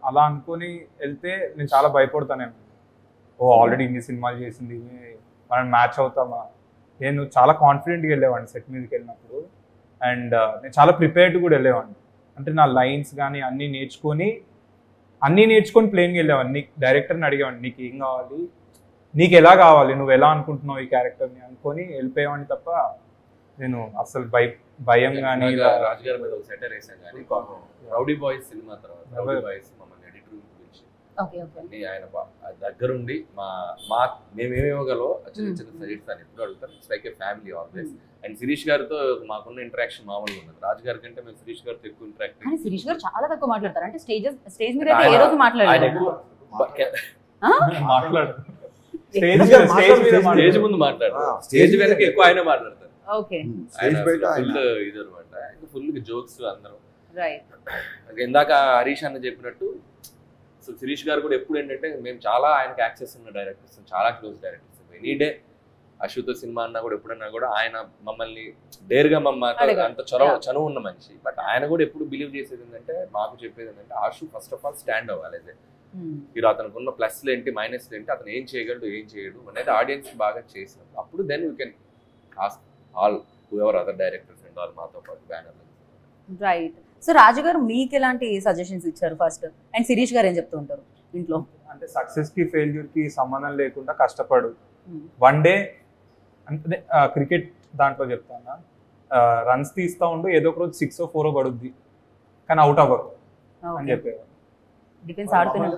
అలా అనుకొని వెళ్తే నేను చాలా భయపడతాను. ఆల్రెడీ ఇన్ని సినిమాలు చేసింది, మనం మ్యాచ్ అవుతామా. నేను చాలా కాన్ఫిడెంట్గా వెళ్ళేవాడిని సెట్ మీదకి వెళ్ళినప్పుడు. అండ్ నేను చాలా ప్రిపేర్డ్ కూడా వెళ్ళేవాడిని. అంటే నా లైన్స్ కానీ అన్నీ నేర్చుకొని ప్లేన్గా వెళ్ళేవాడిని. నీకు డైరెక్టర్ని అడిగేవాడిని, నీకు ఏం కావాలి, నీకు ఎలా కావాలి, నువ్వు ఎలా అనుకుంటున్నావు ఈ క్యారెక్టర్ని అనుకొని వెళ్ళిపోయేవాడిని తప్ప నేను అసలు భయం కానీ. రాజుగారి మీద ఒక సెటర్ వేసాను కానీ రౌడీ బాయ్స్ సినిమా తర్వాత రౌడీ బాయ్స్ మమ్మల్ని ఎడిటర్ పిలిచి ఆయన దగ్గరుండి మేమేమి ఇవ్వగలో చిన్న చిన్న సజెషన్స్ అని ఎప్పుడు అడుగుతారు. It's like a family always. And Shirish గారితో మాకున్న ఇంటరాక్షన్ మామూలుగా ఉన్నది. రాజు గారి కంటే మేము శిరీష్ గారితో ఎక్కువ ఇంటరాక్ట్. శిరీష్ గారు చాలా తక్కువ మాట్లాడతారు. అంటే స్టేజ్ మీద ఏ రోజు మాట్లాడారు, స్టేజ్ ముందు మాట్లాడతారు, స్టేజ్ వెనక ఎక్కువ ఆయన మాట్లాడతారు. ఇది అనమాట, ఫుల్ జోక్స్ అందరం. ఇందాక హరీష్ అన్న చెప్పినట్టు సో శిరీష్ గారు కూడా ఎప్పుడు ఏంటంటే మేము చాలా ఆయనకి యాక్సెస్ ఉన్న డైరెక్టర్స్, చాలా క్లోజ్ డైరెక్టర్స్. ఎనీ డే అశ్వతో సినిమా అన్నా కూడా ఎప్పుడన్నా కూడా ఆయన మమ్మల్ని డేర్గా అంత చనువు ఉన్న మనిషి. బట్ ఆయన కూడా ఎప్పుడు బిలీవ్ చేసేది ఏంటంటే, మాకు చెప్పేది ఏంటంటే, ఆశు ఫస్ట్ ఆఫ్ ఆల్ స్టాండ్ అవ్వాలి. మీరు అతనికి ఉన్న ప్లస్లు ఏంటి మైనస్లు ఏంటి, అతను ఏం చేయగలడు ఏం చేయడు అనేది ఆడియన్స్ బాగా చేసాం. అప్పుడు then you can ask all whoever other directors and all మాతో పాటు బ్యానర్. రైట్. సో రాజు గారు మీకు ఎలాంటి సజెషన్స్ ఇచ్చారు ఫస్ట్, అండ్ శిరీష్ గారు ఏం చెప్తూ ఉంటారు ఇంట్లో? అంటే సక్సెస్ కి ఫెయిల్యూర్ కి సంబంధం లేకుండా కష్టపడు, వన్ డే అంటే క్రికెట్ దాంట్లో చెప్తాను, రన్స్ తీస్తా ఉండు, ఏదో ఒక రోజు 6 or 4 పడుద్ది, కానీ అవుట్ అవ్వరు అని చెప్పేవారు. డిఫెన్స్ ఆడుతున్నారు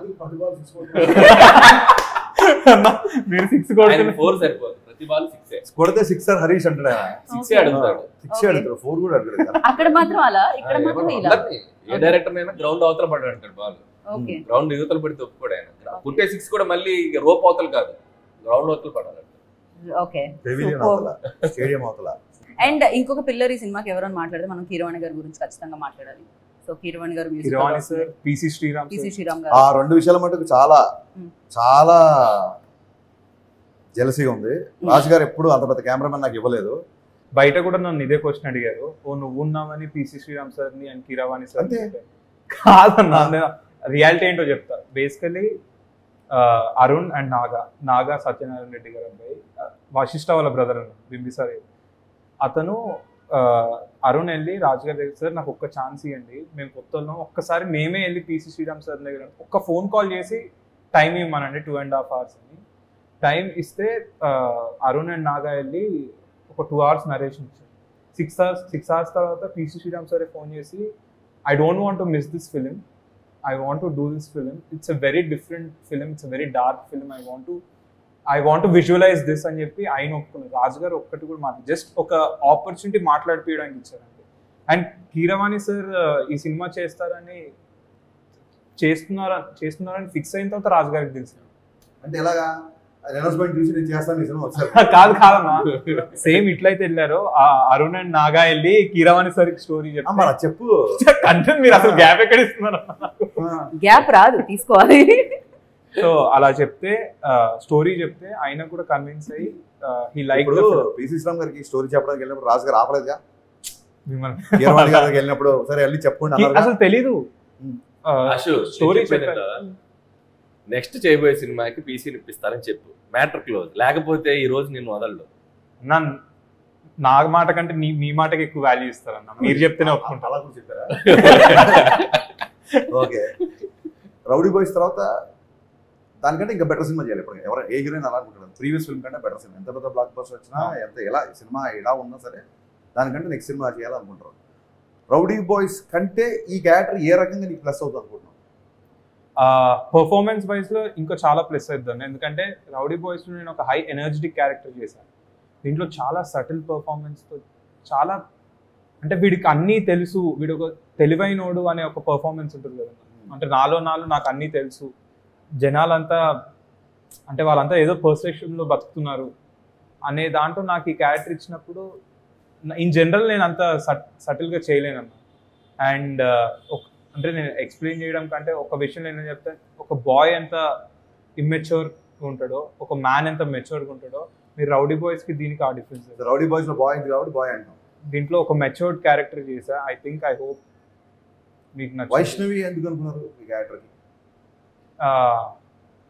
మీరు 6 కొడుతున్నారు, 4 సరిపోదు, ప్రతి బాల్ 6 కొడితే 6 హరీష్ అంటాడు. 6 అడుగుతాడు, 6 అడుగుతాడు, 4 కూడా అడుగుతాడు. అక్కడ మాత్రం అలా, ఇక్కడ మాత్రం ఇలా. ఏ డైరెక్టర్ అయినా గ్రౌండ్ అవతల పడ్డాడు అంటాడు బాల్, ఓకే గ్రౌండ్ యువతలు పడితే ఒప్పుకోడు ఆయన. పుట్టే 6 కూడా మళ్ళీ రోప్ అవతలు కాదు, గ్రౌండ్ అవతలు పడాలి. ఓకే. స్టేడియం అవతల. అండ్ ఇంకొక పిల్లర్ ఈ సినిమాకి ఎవరైనా మాట్లాడితే మనం కీరవాణి గారి గురించి ఖచ్చితంగా మాట్లాడాలి. సో కీరవాణి గారు పీసీ శ్రీరామ్ గారు, ఆ 2 విషయాల మటుకు చాలా చాలా జెలసీగా ఉంది. రాజు గారు ఎప్పుడు అంత పెద్ద కెమెరామెన్ నాకు ఇవ్వలేదు. బయట కూడా నన్ను ఇదే క్వశ్చన్ అడిగారు, ఓ నువ్వు ఉన్నావని పీసీ శ్రీరామ్ సార్ ని అండ్ కీరవాణి సార్ కాదన్నా. రియాలిటీ ఏంటో చెప్తా. బేసికలీ అరుణ్ అండ్ నాగా సత్యనారాయణ రెడ్డి గారు అబ్బాయి, వశిష్ఠ వాళ్ళ బ్రదర్ అన్న బింబిసారి, అతను అరుణ్ వెళ్ళి రాజుగారి దగ్గర, సార్ నాకు ఒక్క ఛాన్స్ ఇవ్వండి, మేము కొత్త ఉన్నాం, ఒక్కసారి మేమే వెళ్ళి పీసీ శ్రీరామ్ సార్ దగ్గర ఒక్క ఫోన్ కాల్ చేసి టైం ఇవ్వమనండి 2.5 hours అని. టైం ఇస్తే అరుణ్ అండ్ నాగా వెళ్ళి ఒక 2 hours నరేషన్ ఇచ్చారు. 6 hours తర్వాత పీసీ శ్రీరామ్ సార్ ఫోన్ చేసి, I don't want to miss this film, I want to do this film. It's a very different film. It's a very dark film. I want to visualize this అని చెప్పి ఆయన ఒప్పుకున్నారు. రాజు గారు ఒక్కటి కూడా just ఒక opportunity మాట్లాడిపోయడానికి ఇచ్చారండి. అండ్ కీరవాణి సార్ ఈ సినిమా చేస్తున్నారని ఫిక్స్ అయిన తర్వాత రాజు గారికి తెలిసింది. అంటే ఎలాగా అనౌన్స్మెంట్ చూసి నేను చేస్తాను ఈ సినిమా వచ్చారు? కాదమ్మా, సేమ్ ఇట్లయితే వెళ్ళారు అరుణ్ అండ్ నాగా వెళ్ళి కీరవాణి సార్ స్టోరీ చెప్పు కంటెంట్. మీరు అసలు గ్యాప్ ఎక్కడ ఇస్తున్నారు? గ్యాప్ రాదు, తీసుకోవాలి. సో అలా చెప్తే స్టోరీ చెప్తే ఆయన కూడా కన్విన్స్ అయ్యి హీ లైక్. పీసీ శ్రీరామ్ గారికి స్టోరీ చెప్పడానికి వెళ్ళినప్పుడు రాజు గారు ఆపలేదుగా కీరవాణి గారికి వెళ్ళినప్పుడు? సరే వెళ్ళి చెప్పుకోండి. అసలు తెలీదు స్టోరీ. నెక్స్ట్ చేయబోయే సినిమాకి పీసీని ఇప్పిస్తారని చెప్పు, మ్యాటర్ క్లోజ్. లేకపోతే ఈ రోజు నేను వదలడు. నా మాట కంటే మీ మాటకి ఎక్కువ వాల్యూ ఇస్తారన్న, మీరు చెప్తేనే ఒప్పుకుంటా. అలా కూడా చెప్పారా? ఓకే. రౌడీ బాయ్స్ తర్వాత దానికంటే ఇంకా బెటర్ సినిమా చేయాలి. ఇప్పుడు ఎవరైనా ఏ హీరోయిన్ అలా అనుకుంటారు, ప్రీవియస్ ఫిల్మ్ కంటే బెటర్ సినిమా. ఎంత పెద్ద బ్లాక్ బస్టర్ వచ్చినా, ఎంత ఎలా సినిమా ఎలా ఉన్నా సరే దానికంటే నెక్స్ట్ సినిమా చేయాలనుకుంటారు. రౌడీ బాయ్స్ కంటే ఈ క్యారెక్టర్ ఏ రకంగా నీకు ప్లస్ అవుతుంది అనుకుంటున్నావు? పర్ఫార్మెన్స్ వైజ్ లో ఇంకా చాలా ప్లస్ అవుతుంది. ఎందుకంటే రౌడీ బాయ్స్ లో నేను ఒక హై ఎనర్జెటిక్ క్యారెక్టర్ చేశాను. దీంట్లో చాలా సటిల్ పర్ఫార్మెన్స్ తో, చాలా అంటే వీడికి అన్నీ తెలుసు, వీడు ఒక తెలివైనోడు అనే ఒక పర్ఫార్మెన్స్ ఉంటుంది కదా. అంటే నాలో నాకు అన్నీ తెలుసు, జనాలంతా అంటే వాళ్ళంతా ఏదో పర్సెప్షన్లో బతుకుతున్నారు అనే దాంట్లో నాకు ఈ క్యారెక్టర్ ఇచ్చినప్పుడు ఇన్ జనరల్ నేను అంత సటిల్గా చేయలేనన్నా. అండ్ అంటే నేను ఎక్స్ప్లెయిన్ చేయడం కంటే ఒక విషయం నేను చెప్తాను, ఒక బాయ్ ఎంత ఇమ్మెచ్యూర్గా ఉంటాడో, ఒక మ్యాన్ ఎంత మెచ్యూర్గా ఉంటాడో, మీరు రౌడీ బాయ్స్కి దీనికి ఆ డిఫరెన్స్. రౌడీ బాయ్స్లో బాయ్ కాబట్టి బాయ్ అంటాం, దీంట్లో ఒక మెచ్యూర్డ్ క్యారెక్టర్ చేసా. ఐ హోప్ మీకు నచ్చింది. వైష్ణవి ఎందుకు అనుకున్నారు ఈ క్యారెక్టర్కి?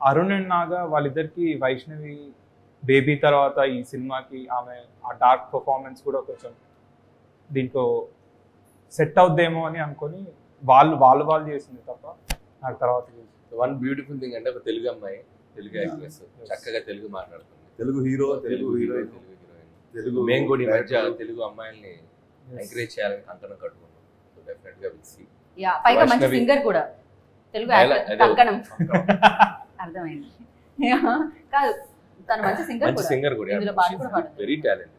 అరుణ్ అండ్ నాగా వాళ్ళిద్దరికి వైష్ణవి బేబీ తర్వాత ఈ సినిమాకి ఆమె ఆ డార్క్ పర్ఫార్మెన్స్ కూడా కొంచెం దీంట్లో సెట్ అవుద్దేమో అని అనుకొని వాళ్ళు చేసింది తప్ప నాకు తర్వాత వన్ బ్యూటిఫుల్ థింగ్ అంటే ఒక తెలుగు అమ్మాయి, తెలుగు యాక్ట్రెస్, చక్కగా తెలుగు మాట్లాడుతుంది, తెలుగు హీరో, తెలుగు హీరోయిన్, తెలుగు. మేము కూడా ఈ మధ్య తెలుగు అమ్మాయిల్ని ఎంకరేజ్ చేయాలని కంకణం కట్టుకున్నాం. సో డెఫినెట్ గా విల్ సీ. యా, పైగా మంచి సింగర్ కూడా, తెలుగు యాక్టర్ కంకణం. అర్థమైంది. కాదు, తను మంచి సింగర్ కూడా, ఇందులో పాట కూడా పాడుతుంది, వెరీ టాలెంట్.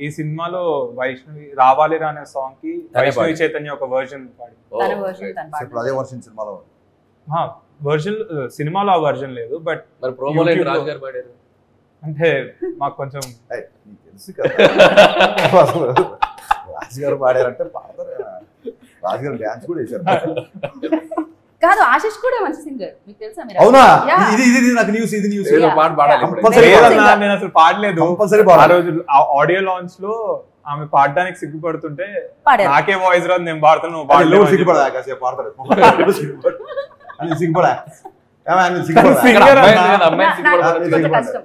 ఈ సినిమాలో వైష్ణవి రావాలి రా అనే సాంగ్ కి వైష్ణవి చైతన్య ఒక వర్జన్ పాడి, తన వర్షన్ తన పాట. ఇప్పుడు అదే వర్షన్ సినిమాలో వర్జన్ సినిమాలో ఆ వర్జన్ లేదు, బట్ మరి ప్రోమోలో రాజు గారు పాడారు అంటే మాకు కొంచెం తెలుసు కదా. రాజు గారు పాడారంటే పాడతారు, రాజు గారు డ్యాన్స్ కూడా వేశారు. కాదు ఆశిష్ కూడా మంచి సింగర్, మీకు తెలుసా? మీరు అవునా? Yeah. ఇది నాకు న్యూస్, ఇది న్యూస్. ఏదో పాట పాడాలి ఇప్పుడు. Compulsory లేదన్నా, నేను అసలు పాడలేదు. కంపల్సరీ ఆ రోజు ఆడియో లాంచ్ లో ఆమె పాడడానికి సిగ్గుపడుతుంటే పాడారు. నాకే వాయిస్ రాదు, నేను పాడుతాను సిగ్గుపడా కాసేపు పాడతాడు సిగ్గుపడా Singer అక్కడ అమ్మాయి అన్నా. ఉంది కదా, అమ్మాయి సిగ్గుపడదు. కొంచెం కష్టం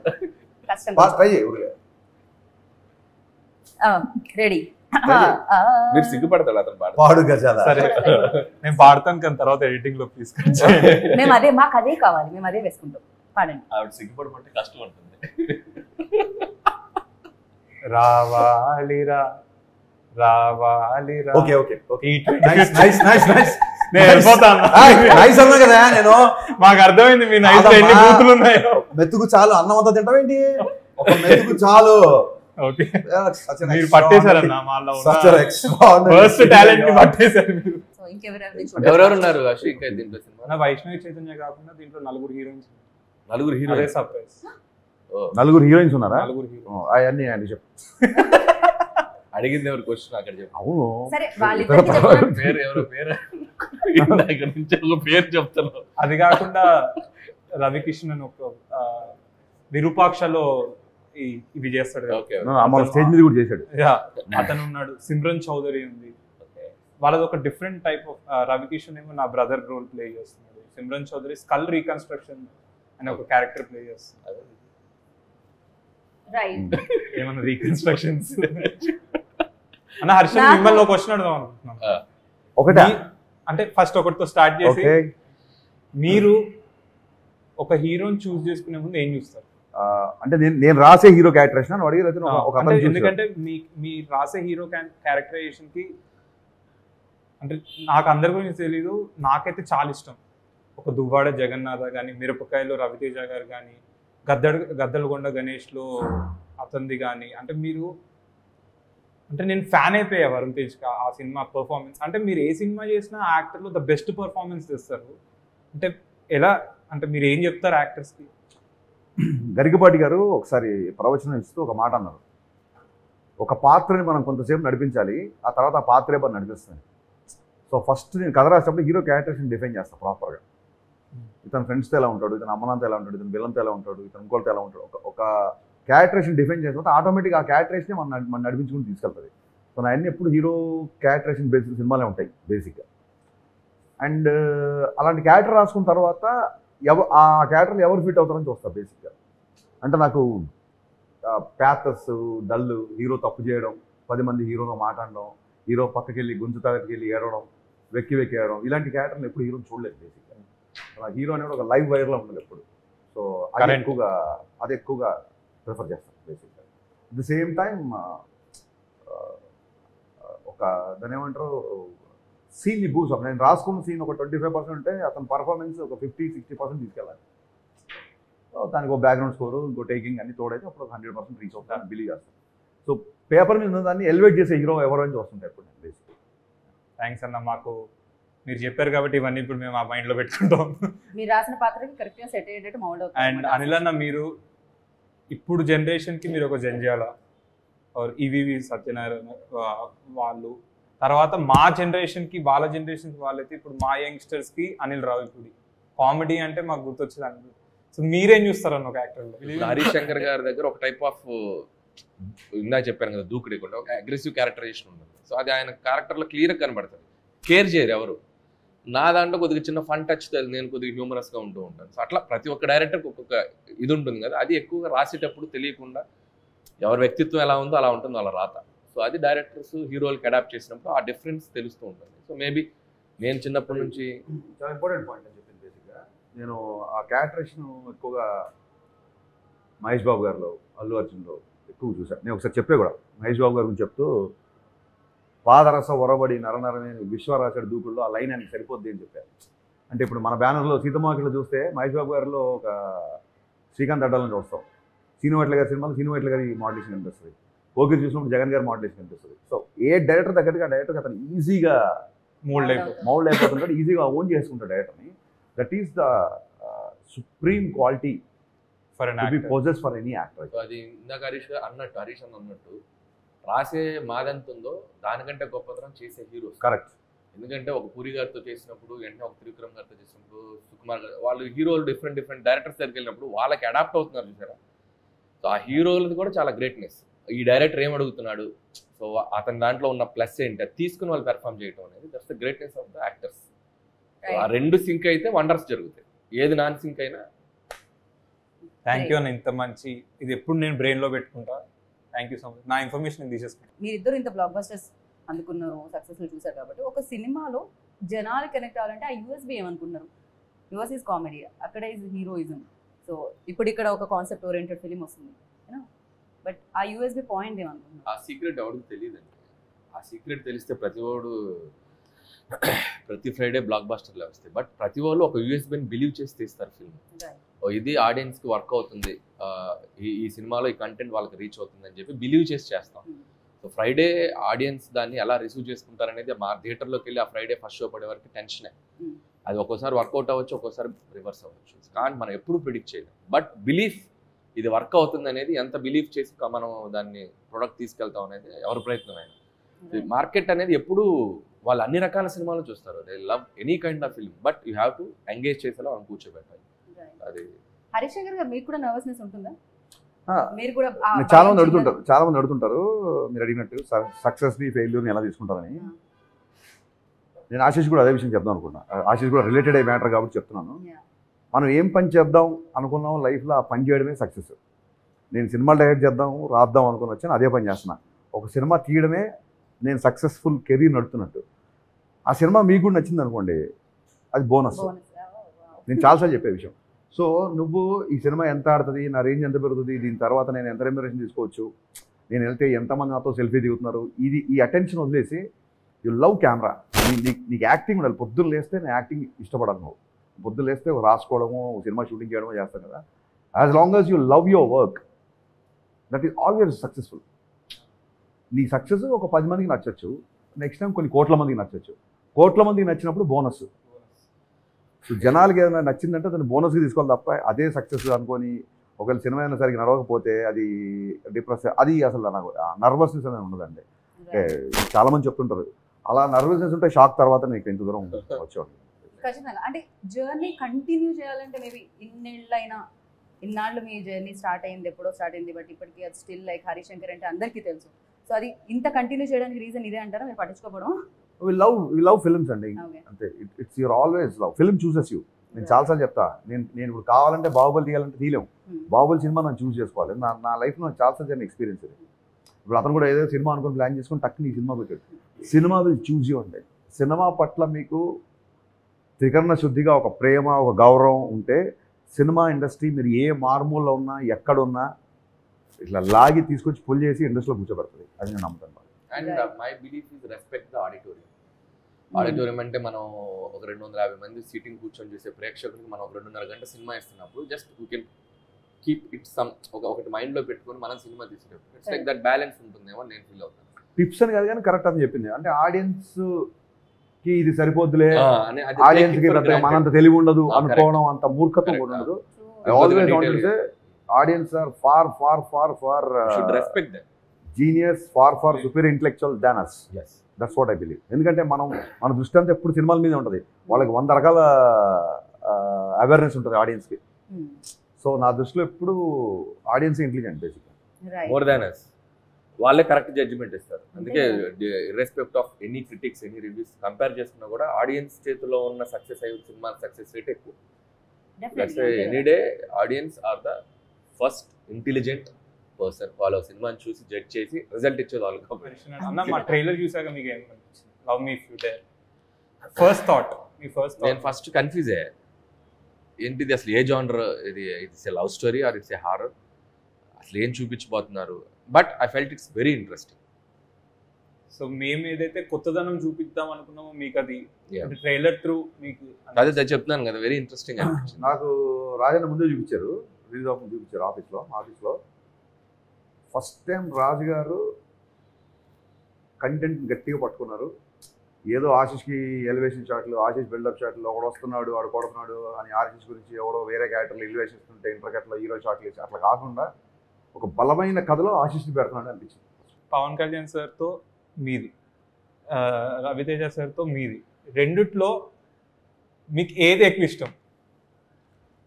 కష్టం. ట్రై చేయి. రెడీ. మీరు సిగ్గుపడతాడు అతను పాట. పాడు గజాల. సరే నేను పాడతాను, కానీ తర్వాత ఎడిటింగ్ లో తీసుకొచ్చి మేము అదే, మాకు అదే కావాలి, మేము అదే వేసుకుంటాం. పాడండి. ఆవిడ సిగ్గుపడమంటే కష్టం ఉంటుంది. రావాలిరా రావాలిరా. Okay okay okay. ఈ నైస్ నైస్ నైస్ నైస్. నేను వెళ్ళిపోతాను. నైస్ అన్నా కదా నేను. మాకు అర్థమైంది మీ నైస్ లో ఎన్ని బూతులు ఉన్నాయో. మెతుకు చాలు, అన్నం అంతా తింటావేంటి? ఒక మెతుకు చాలు. ఓకే, మీరు పట్టేశారన్న మాలో ఫస్ట్ టాలెంట్ ని పట్టేశారు మీరు. సో ఇంకెవరెవరు ఎవరెవరు ఉన్నారు అశ్వి ఇంకా దీంట్లో సినిమా? నా వైష్ణవి చైతన్య కాకుండా దీంట్లో 4 హీరోయిన్స్. నలుగురు హీరో. అదే సర్ప్రైజ్. నలుగురు హీరోయిన్స్ ఉన్నారా? 4 హీరో. అవన్నీ అని చెప్పు. అడిగింది ఎవరు క్వశ్చన్ అక్కడ చెప్పు. అవును. సరే వాళ్ళిద్దరికి చెప్పండి. పేరు ఎవరో పేరు ఇక్కడ నుంచి ఒక పేరు చెప్తాను. అది కాకుండా రవికిషన్ అని ఒక విరూపాక్షలో ఇవి చేస్తాడు కదా. ఓకే మన స్టేజ్ మీద కూడా చేశాడు. Yeah, అతను ఉన్నాడు. సిమ్రన్ చౌదరి ఉంది. వాళ్ళది ఒక డిఫరెంట్ టైప్ ఆఫ్. రవికిషన్ ఏమో నా బ్రదర్ రోల్ ప్లే చేస్తున్నాడు. సిమ్రన్ చౌదరి స్కల్ రీకన్స్ట్రక్షన్ అనే ఒక క్యారెక్టర్ ప్లే చేస్తున్నాడు. రైట్. ఏమన్నా రీకన్స్ట్రక్షన్స్ అన్న. హర్షన్ మిమ్మల్ని ఒక క్వశ్చన్ అడుగుదాం అనుకుంటున్నాను. ఒకటే అంటే ఫస్ట్ ఒకటితో స్టార్ట్ చేసి, ఓకే. మీరు ఒక హీరోని చూస్ చేసుకునే ముందు ఏం చూస్తారు? అంటే నేను రాసే హీరో క్యారెక్టరేషన్ అని అడిగి ఒక అంటే ఎందుకంటే మీ రాసే హీరో క్యారెక్టరైజేషన్ కి, అంటే నాకు అందరి గురించి తెలీదు, నాకైతే చాలా ఇష్టం. ఒక దువ్వాడ జగన్నాథ కానీ, మిరపకాయలో రవితేజ గారు కానీ, గద్దలగొండ గణేష్లో అతనిది కానీ, అంటే మీరు, అంటే నేను ఫ్యాన్ అయిపోయా వరుణ్ తేజ్ ఆ సినిమా పర్ఫార్మెన్స్. అంటే మీరు ఏ సినిమా చేసినా యాక్టర్లో ద బెస్ట్ పర్ఫార్మెన్స్ తెస్తారు. అంటే ఎలా, అంటే మీరు ఏం చెప్తారు యాక్టర్స్కి? గరికపాటి గారు ఒకసారి ప్రవచనం ఇస్తూ ఒక మాట అన్నారు. ఒక పాత్రని మనం కొంతసేపు నడిపించాలి, ఆ తర్వాత ఆ పాత్రే పని నడిపిస్తుంది. సో ఫస్ట్ నేను కథ రాసేటప్పుడు హీరో క్యారెక్టర్స్ని డిఫైన్ చేస్తాను ప్రాపర్గా. ఇతను ఫ్రెండ్స్తో ఎలా ఉంటాడు, ఇతను అమ్మనంతో ఎలా ఉంటాడు, ఇతను విలన్తో ఎలా ఉంటాడు, ఇతను ఇంకోటితో ఎలా ఉంటాడు. ఒక క్యారెక్టరేషన్ డిఫైన్ చేసిన తర్వాత ఆటోమేటిక్గా ఆ క్యారెక్టరేషనే మనం నడిపించుకుని తీసుకెళ్తుంది. సో నా అన్ని ఎప్పుడు హీరో క్యారెక్టరేషన్ బేసిక్ సినిమాలే ఉంటాయి బేసిక్గా. అండ్ అలాంటి క్యారెక్టర్ రాసుకున్న తర్వాత ఆ క్యారెక్టర్లు ఎవరు ఫిట్ అవుతారని చూస్తారు బేసిక్గా. అంటే నాకు ప్యాథస్, డల్, హీరో తప్పు చేయడం, 10 మంది హీరోతో మాట్లాడడం, హీరో పక్కకి వెళ్ళి గుంజు తాగకి వెళ్ళి ఏడవడం, వెక్కి ఏడవడం, ఇలాంటి క్యారెక్టర్లు ఎప్పుడు హీరోని చూడలేదు బేసిక్గా. నాకు హీరో అనేది ఒక లైవ్ వైర్లో ఉండదు ఎప్పుడు. సో అది ఎక్కువగా ప్రిఫర్ చేస్తాను బేసిక్గా. అట్ ది సేమ్ టైం ఒక దాని ఏమంటారు, సీన్ని బూస్ అప్. నేను రాసుకున్న సీన్ ఒక 25% ఉంటే అతని పర్ఫార్మెన్స్ ఒక 50-60% తీసుకెళ్ళాలి. దానికి ఒక బ్యాక్గ్రౌండ్ స్కోరు, ఇంకో టేకింగ్ అన్ని తోడైతే అప్పుడు 100% రీచ్ అవుతాను బిలీవ్ చేస్తాను. సో పేపర్ మీద దాన్ని ఎలివేట్ చేసే హీరో ఎవరు అని చూస్తుంటాయి ఇప్పుడు నేను బేసిక్గా. థ్యాంక్స్ అన్న, మాకు మీరు చెప్పారు కాబట్టి ఇవన్నీ ఇప్పుడు మేము ఆ మైండ్లో పెట్టుకుంటాం. మీరు రాసిన పాత్రకి కరెక్ట్గా సెట్ అయ్యేటట్టు మౌల్డ్ అవుతుంది. అండ్ అనిల్ అన్న, మీరు ఇప్పుడు జనరేషన్కి మీరు ఒక జంజాల ఈవీవి సత్యనారాయణ వాళ్ళు, తర్వాత మా జనరేషన్కి వాళ్ళ జనరేషన్కి వాళ్ళైతే ఇప్పుడు మా యంగ్స్టర్స్కి అనిల్ రావిపూడి. కామెడీ అంటే మాకు గుర్తొచ్చేది అనిల్. సో మీరేం చూస్తారన్న ఒక యాక్టర్లో? హరీష్ శంకర్ గారి దగ్గర ఒక టైప్ ఆఫ్, ఇందాక చెప్పాను కదా, దూకుడికుండా ఒక అగ్రెసివ్ క్యారెక్టరైజేషన్ ఉంటుంది. సో అది ఆయన క్యారెక్టర్లో క్లియర్గా కనబడుతుంది. కేర్ చేయరు ఎవరు. నా దాంట్లో కొద్దిగా చిన్న ఫన్ టచ్, నేను కొద్దిగా హ్యూమరస్గా ఉంటూ ఉంటాను. సో అట్లా ప్రతి ఒక్క డైరెక్టర్కి ఒక్కొక్క ఇది ఉంటుంది కదా, అది ఎక్కువగా రాసేటప్పుడు తెలియకుండా ఎవరి వ్యక్తిత్వం ఎలా ఉందో అలా ఉంటుంది వాళ్ళ రాత. సో అది డైరెక్టర్స్ హీరోలకి అడాప్ట్ చేసినప్పుడు ఆ డిఫరెన్స్ తెలుస్తూ ఉంటుంది. సో మేబీ నేను చిన్నప్పటి నుంచి చాలా ఇంపార్టెంట్ పాయింట్ అని చెప్పింది. బేసిక్గా నేను ఆ క్యారెక్టరేషన్ ఎక్కువగా మహేష్ బాబు గారిలో, అల్లు అర్జున్లో ఎక్కువ చూసాను. నేను ఒకసారి చెప్పే కూడా మహేష్ బాబు గారి గురించి చెప్తూ, పాదరస ఒరబడి నరనరమే విశ్వరాశడి దూకుల్లో ఆ లైన్ అని సరిపోద్ది అని చెప్పారు. అంటే ఇప్పుడు మన బ్యానర్లో సీతమ్మకిలో చూస్తే మహేష్ బాబు గారిలో ఒక శ్రీకాంత్ అడ్డాలను చూస్తాం. సీనువెట్ల గారి సినిమాలో సీనువెట్ల గారి మోడలేషన్ కనిపిస్తుంది. ఓకే చూసినప్పుడు జగన్ గారి మోడలేషన్ కనిపిస్తుంది. సో ఏ డైరెక్టర్ తగ్గట్టుగా డైరెక్టర్ అతను ఈజీగా మౌల్డ్ అయిపోతుంటాడు, ఈజీగా ఓన్ చేసుకుంటాడు డైరెక్టర్ని. That is the supreme quality for possess for any actor. So అది ఇందాక హరీష్ అన్నట్టు రాసే మాదెంత ఉందో దానికంటే గొప్పతనం చేసే హీరోస్. కరెక్ట్. ఎందుకంటే ఒక పూరి గారితో చేసినప్పుడు వెంటనే ఒక త్రివిక్రమ్ గారితో చేసినప్పుడు సుకుమార్ గారు వాళ్ళు హీరోలు డిఫరెంట్ డైరెక్టర్స్ దగ్గరికి వెళ్ళినప్పుడు వాళ్ళకి అడాప్ట్ అవుతున్నారు చూసారా. సో ఆ హీరోలది కూడా చాలా గ్రేట్నెస్. ఈ డైరెక్టర్ ఏం అడుగుతున్నాడు, సో అతని దాంట్లో ఉన్న ప్లస్ ఏంటి అది తీసుకుని వాళ్ళు పెర్ఫామ్ చేయడం అనేది that's the greatness of the actors. ఆ రెండు సింక్ అయితే వండర్స్ జరుగుతాయి, ఏది నాన్ సింక్ అయినా. థ్యాంక్ యూ అన్న, ఇంత మంచి ఇది ఎప్పుడు నేను బ్రెయిన్లో పెట్టుకుంటా. Thank you so much. నా ఇన్ఫర్మేషన్ తీసేసుకుంటా. మీరిద్దరు ఇంత బ్లాక్ బస్టర్స్ అందుకున్నారు, సక్సెస్ఫుల్ చూసారు కాబట్టి ఒక సినిమాలో జనాలు కనెక్ట్ అవ్వాలంటే ఆ యూఎస్బీ ఏమనుకుంటున్నారు? యూఎస్ ఈజ్ కామెడీ, అక్కడ ఈజ్ హీరోయిజం. సో ఇప్పుడు ఇక్కడ ఒక కాన్సెప్ట్ ఓరియంటెడ్ ఫిలిం వస్తుంది, బట్ ఆ యూఎస్బీ పాయింట్ ఏమనుకుంటున్నారు? ఆ సీక్రెట్ ఎవరికి తెలియదండి. ఆ సీక్రెట్ తెలిస్తే ప్రతి ఫ్రైడే బ్లాక్ బస్టర్లో వస్తాయి. బట్ ప్రతి వాళ్ళు ఒక యూఎస్బీని బిలీవ్ చేసి తీస్తారు ఫిల్మ్. ఇది ఆడియన్స్కి వర్క్ అవుతుంది, ఈ సినిమాలో ఈ కంటెంట్ వాళ్ళకి రీచ్ అవుతుంది అని చెప్పి బిలీవ్ చేసి చేస్తాం. సో ఫ్రైడే ఆడియన్స్ దాన్ని ఎలా రిసీవ్ చేసుకుంటారనేది మా థియేటర్లోకి వెళ్ళి ఆ ఫ్రైడే ఫస్ట్ షో పడే వరకు టెన్షనే. అది ఒక్కోసారి వర్కౌట్ అవ్వచ్చు, ఒక్కోసారి రివర్స్ అవ్వచ్చు, కానీ మనం ఎప్పుడు ప్రిడిక్ట్ చేయలేం. బట్ బిలీఫ్ ఇది వర్క్ అవుతుంది అనేది, ఎంత బిలీవ్ చేసి మనం దాన్ని ప్రొడక్ట్ తీసుకెళ్తాం అనేది ఎవరి ప్రయత్నమైనా. మార్కెట్ అనేది ఎప్పుడు వాళ్ళు అన్ని రకాల సినిమాలు చూస్తారు, they love any kind of film, but you have to engage చేసేలా మనం కూర్చోబెట్టాలి. అది హరిశంకర్ గారు మీకు కూడా నర్వస్నెస్ ఉంటుందా? మీరు కూడా చాలా మంది అడుగుతుంటారు మీరు అడిగినట్టు సక్సెస్ని ఫెయిల్యూర్ని ఎలా తీసుకుంటారని. నేను ఆశీష్ కూడా అదే విషయం చెప్దాం అనుకున్నా. ఆశీష్ కూడా రిలేటెడ్ అయ్యే మ్యాటర్ కాబట్టి చెప్తున్నాను. మనం ఏం పని చేద్దాం అనుకున్నాం లైఫ్లో, ఆ పని చేయడమే సక్సెస్. నేను సినిమాలు డైరెక్ట్ చేద్దాం రాద్దాం అనుకుని వచ్చాను, అదే పని చేస్తున్నా. ఒక సినిమా తీయడమే నేను సక్సెస్ఫుల్ కెరీర్ నడుతున్నట్టు. ఆ సినిమా మీకు కూడా నచ్చింది అనుకోండి, అది బోనస్. నేను చాలాసార్లు చెప్పే విషయం. సో నువ్వు ఈ సినిమా ఎంత ఆడుతుంది, నా రేంజ్ ఎంత పెరుగుతుంది, దీని తర్వాత నేను ఎంత రెమ్యునరేషన్ తీసుకోవచ్చు, నేను వెళ్తే ఎంతమంది నాతో సెల్ఫీ దిగుతున్నారు, ఈ అటెన్షన్ వదిలేసి యు లవ్ కెమెరా. నీకు యాక్టింగ్ ఉండాలి. పొద్దున్న లేస్తే నేను యాక్టింగ్ ఇష్టపడాలి. నువ్వు పొద్దున్న లేస్తే రాసుకోవడము, సినిమా షూటింగ్ చేయడమో చేస్తాను కదా. As long as you love your work, that is always successful. నీ సక్సెస్ ఒక 10 మందికి నచ్చచ్చు, నెక్స్ట్ టైం కొన్ని కోట్ల మందికి నచ్చచ్చు. కోట్ల మందికి నచ్చినప్పుడు బోనస్. సో జనాలకి ఏదైనా నచ్చిందంటే దాన్ని బోనస్కి తీసుకోవాలి తప్ప అదే సక్సెస్ అనుకొని ఒకవేళ సినిమా అయినా సరిగ్గా నడవకపోతే అది డిప్రెస్, అది అసలు నాకు నర్వస్నెస్ అనేది ఉండదండి. అంటే చాలామంది చెప్తుంటారు అలా నర్వస్నెస్ ఉంటే షాక్ తర్వాత నీకు ఎంత దూరం వచ్చేవాడు. ఖచ్చితంగా. అంటే జర్నీ కంటిన్యూ చేయాలంటే మేబీ ఇన్నాళ్ళు మీ జర్నీ స్టార్ట్ అయింది, ఎప్పుడో స్టార్ట్ అయింది, బట్ ఇప్పటికీ అది స్టిల్ లైక్ హరిశంకర్ అంటే అందరికీ తెలుసు. సో అది ఇంత కంటిన్యూ చేయడానికి రీజన్ ఇదే అంటారా, మీరు పట్టించుకోవడం? వి లవ్ ఫిల్మ్స్ అండి, అంతే. It's your always love. Film chooses you. నేను చాలాసార్లు చెప్తా, నేను ఇప్పుడు కావాలంటే బాహుబలి తీయాలంటే తీయలేము. బాహుబలి సినిమా నన్ను చూస్ చేసుకోవాలి. నా లైఫ్లో నాకు చాలాసార్లు జరిగిన ఎక్స్పీరియన్స్ ఇది. ఇప్పుడు అతను కూడా ఏదో సినిమా అనుకుని ప్లాన్ చేసుకుని టక్కుని ఈ సినిమా పెట్టాడు. సినిమా విల్ చూజ్ యూ అండి. సినిమా పట్ల మీకు త్రికరణ శుద్ధిగా ఒక ప్రేమ, ఒక గౌరవం ఉంటే సినిమా ఇండస్ట్రీ మీరు ఏ మార్మూల్లో ఉన్నా ఎక్కడున్నా ఇట్లా లాగి తీసుకొచ్చి పుల్ చేసి ఇండస్ట్రీలో కూర్చోబెడుతుంది. అది నేను నమ్ముతాను. And my belief is respect the auditorium. Auditorium అంటే మనం ఒక 250 మంది సీటింగ్ కూర్చొని చూసే ప్రేక్షకులకి మనం ఒక 2.5 గంట సినిమా ఇస్తున్నప్పుడు just you can keep it ఒకటి మైండ్లో పెట్టుకొని మనం సినిమా తీసేటప్పుడు ఇట్స్ లైక్ దట్ బ్యాలెన్స్ ఉంటుందేమో నేను ఫీల్ అవుతాను. టిప్స్ అని కాదు కానీ కరెక్ట్ అని చెప్పింది. అంటే ఆడియన్స్కి ఇది సరిపోద్దులే, ఆడియన్స్కి మనంత తెలివి ఉండదు అనుకోవడం, అంత మూర్ఖత్వం కూడా ఉండదు. I always want to say audience are far far far far respect them, genius, far superior intellectual than us. That's what I believe. ఎందుకంటే మన దృష్టి అంతా ఎప్పుడు సినిమాల మీద ఉంటుంది. వాళ్ళకి 100 రకాల అవేర్నెస్ ఉంటుంది ఆడియన్స్కి. సో నా దృష్టిలో ఎప్పుడు ఆడియన్స్ ఇంటెలిజెంట్ బేసిక్గా మోర్ దాన్ us. వాళ్ళే కరెక్ట్ జడ్జిమెంట్ ఇస్తారు. అందుకే irrespect of any critics, any reviews compare చేసుకున్నా కూడా ఆడియన్స్ చేతిలో ఉన్న సక్సెస్ అయ్యే సినిమా సక్సెస్ రేట్ ఎక్కువ. Any day audience are the first intelligent person. వాళ్ళ సినిమాని చూసి జడ్జ్ చేసి రిజల్ట్ ఇచ్చేది వాళ్ళు. అన్న మా ట్రైలర్ చూసాక మీకు ఏమనిపించింది? Love me if you dare. First thought, మీ ఫస్ట్ థాట్. నేను ఫస్ట్ కన్ఫ్యూజ్ అయ్యా, ఏంటిది అసలు ఏ జానర్ ఇది? It's a love story or it's a horror? అసలు ఏం చూపించబోతున్నారు? But I felt it's very interesting. So మేము ఏదైతే కొత్తదనం చూపిద్దాం అనుకున్నామో మీకు అది ట్రైలర్ త్రూ మీకు అదే చెప్తున్నాను కదా, వెరీ ఇంట్రెస్టింగ్ అనిపించింది. నాకు రాజన్న ముందే చూపించారు, రిలీజ్ ఆఫ్ చూపించారు ఆఫీస్లో. ఫస్ట్ టైం రాజు గారు కంటెంట్ గట్టిగా పట్టుకున్నారు. ఏదో ఆశీష్కి ఎలివేషన్ షాట్లు, ఆశీష్ బిల్డప్ షాట్లు, ఒకడు వస్తున్నాడు వాడు కొడుతున్నాడు అని ఆశీష్ గురించి ఎవడో వేరే క్యారెక్టర్లు ఎలివేషన్ ఇస్తుంటే ఇంటర్కట్లో హీరో షాట్లు వేసి అట్లా కాకుండా ఒక బలమైన కథలో ఆశీష్ని పెడుతున్నాడు అనిపించింది. పవన్ కళ్యాణ్ సార్తో మీది రవితేజ సార్తో మీది, రెండిట్లో మీకు ఏది ఎక్కువ ఇష్టం?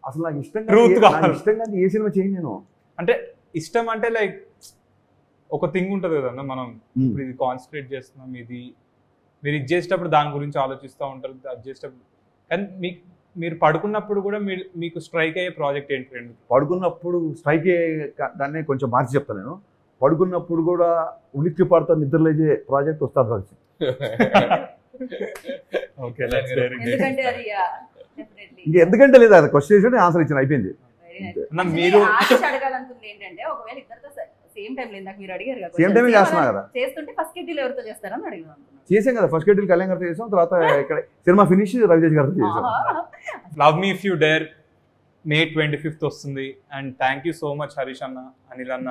అసలు నాకు Truth కావాలి. నాకు ఇష్టంగా ఏ సినిమా చేయను నేను. అంటే ఇష్టం అంటే లైక్ ఒక థింగ్ ఉంటుంది కదన్నా, మనం ఇప్పుడు ఇది కాన్సన్ట్రేట్ చేస్తున్నాం, ఇది మీరు ఇది చేసేటప్పుడు దాని గురించి ఆలోచిస్తూ ఉంటారు, అది చేసేటప్పుడు. కానీ మీరు పడుకున్నప్పుడు కూడా మీకు స్ట్రైక్ అయ్యే ప్రాజెక్ట్ ఏంటి? రెండు పడుకున్నప్పుడు స్ట్రైక్ దాన్ని కొంచెం మార్చి చెప్తాను నేను. పడుకున్నప్పుడు కూడా ఉలిక్కి పడుతా నిద్రలేజే ప్రాజెక్ట్ ఉస్తాద్ భగత్ సింగ్. ఓకే, ఎందుకంటే అది డెఫినెట్లీ ఇంకా ఎందుకంటే లేదు, అది క్వశ్చన్ చేసి ఆన్సర్ ఇచ్చిన అయిపోయింది. మీరు అడగాలనుకుంది ఏంటంటే ఒకవేళ ఇద్దరితో సేమ్ టైం ఇందాక మీరు అడిగారు కదా, సేమ్ టైం చేస్తున్నా కదా, చేస్తుంటే ఫస్ట్ షెడ్యూల్ ఎవరితో చేస్తారని అడిగాను. చేసాం కదా, ఫస్ట్ షెడ్యూల్ కళ్యాణ్ గారితో చేసాం, తర్వాత ఇక్కడ సినిమా ఫినిష్ రవితేజ్ గారితో చేసాం. Love me if you dare May 25th వస్తుంది. And thank you so much Harish అన్న, అనిల్ అన్న,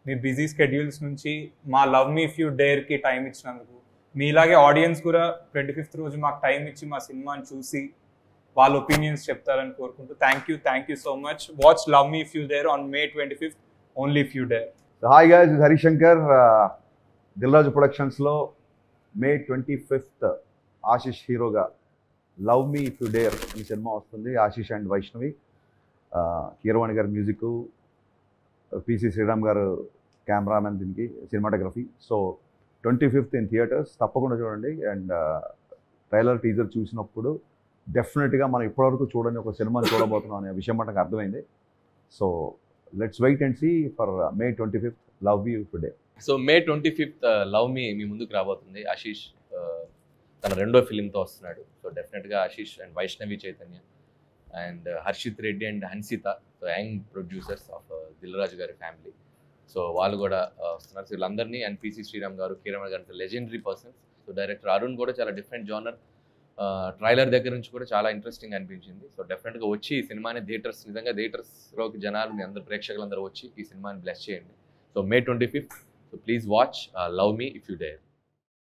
మీ బిజీ స్కెడ్యూల్స్ నుంచి మా లవ్ మీ ఇఫ్ యూ డేర్కి టైం ఇచ్చినందుకు. మీలాగే ఆడియన్స్ కూడా 25th రోజు మాకు టైం ఇచ్చి మా సినిమాని చూసి వాళ్ళ ఒపీనియన్స్ చెప్తారని కోరుకుంటూ thank you so much. Watch love me if you dare on May 25th, only if you dare. Hi guys, ఇది హరీష్ శంకర్. దిల్రాజు ప్రొడక్షన్స్లో May 25th ఆశిష్ హీరోగా love me if you dare అనే సినిమా వస్తుంది. ఆశిష్ అండ్ వైష్ణవి, కీరవాణి గారి మ్యూజిక్, పిసి శ్రీరామ్ గారు cameraman, దీనికి cinematography. So 25th in theatres, తప్పకుండా చూడండి. And trailer teaser చూసినప్పుడు డెఫినెట్గా మనం ఇప్పటివరకు చూడని ఒక సినిమాని చూడబోతున్నాం అనే విషయం మనకు అర్థమైంది. So let's wait and see for May 25th love me if you dare. So May 25th love me మీ ముందుకు రాబోతుంది. ఆశీష్ తన రెండో ఫిలింతో వస్తున్నాడు. సో డెఫినెట్గా Ashish and Vaishnavi Chaitanya and Harshit Reddy and Hansitha, so young producers of Dil Raju garu family, so వాళ్ళు కూడా వస్తున్నారు. సో వీళ్ళందరినీ, అండ్ పిసి శ్రీరామ్ గారు, కీరవాణి గారు, legendary persons. So director Arun కూడా చాలా డిఫరెంట్ జోనర్. ట్రైలర్ దగ్గర నుంచి కూడా చాలా ఇంట్రెస్టింగ్ అనిపించింది. సో డెఫినెట్గా వచ్చి ఈ సినిమాని నిజంగా థియేటర్స్లోకి జనాలు, అందరు ప్రేక్షకులందరూ వచ్చి ఈ సినిమాని బ్లెస్ చేయండి. So May 25th, so please watch love me if you dare.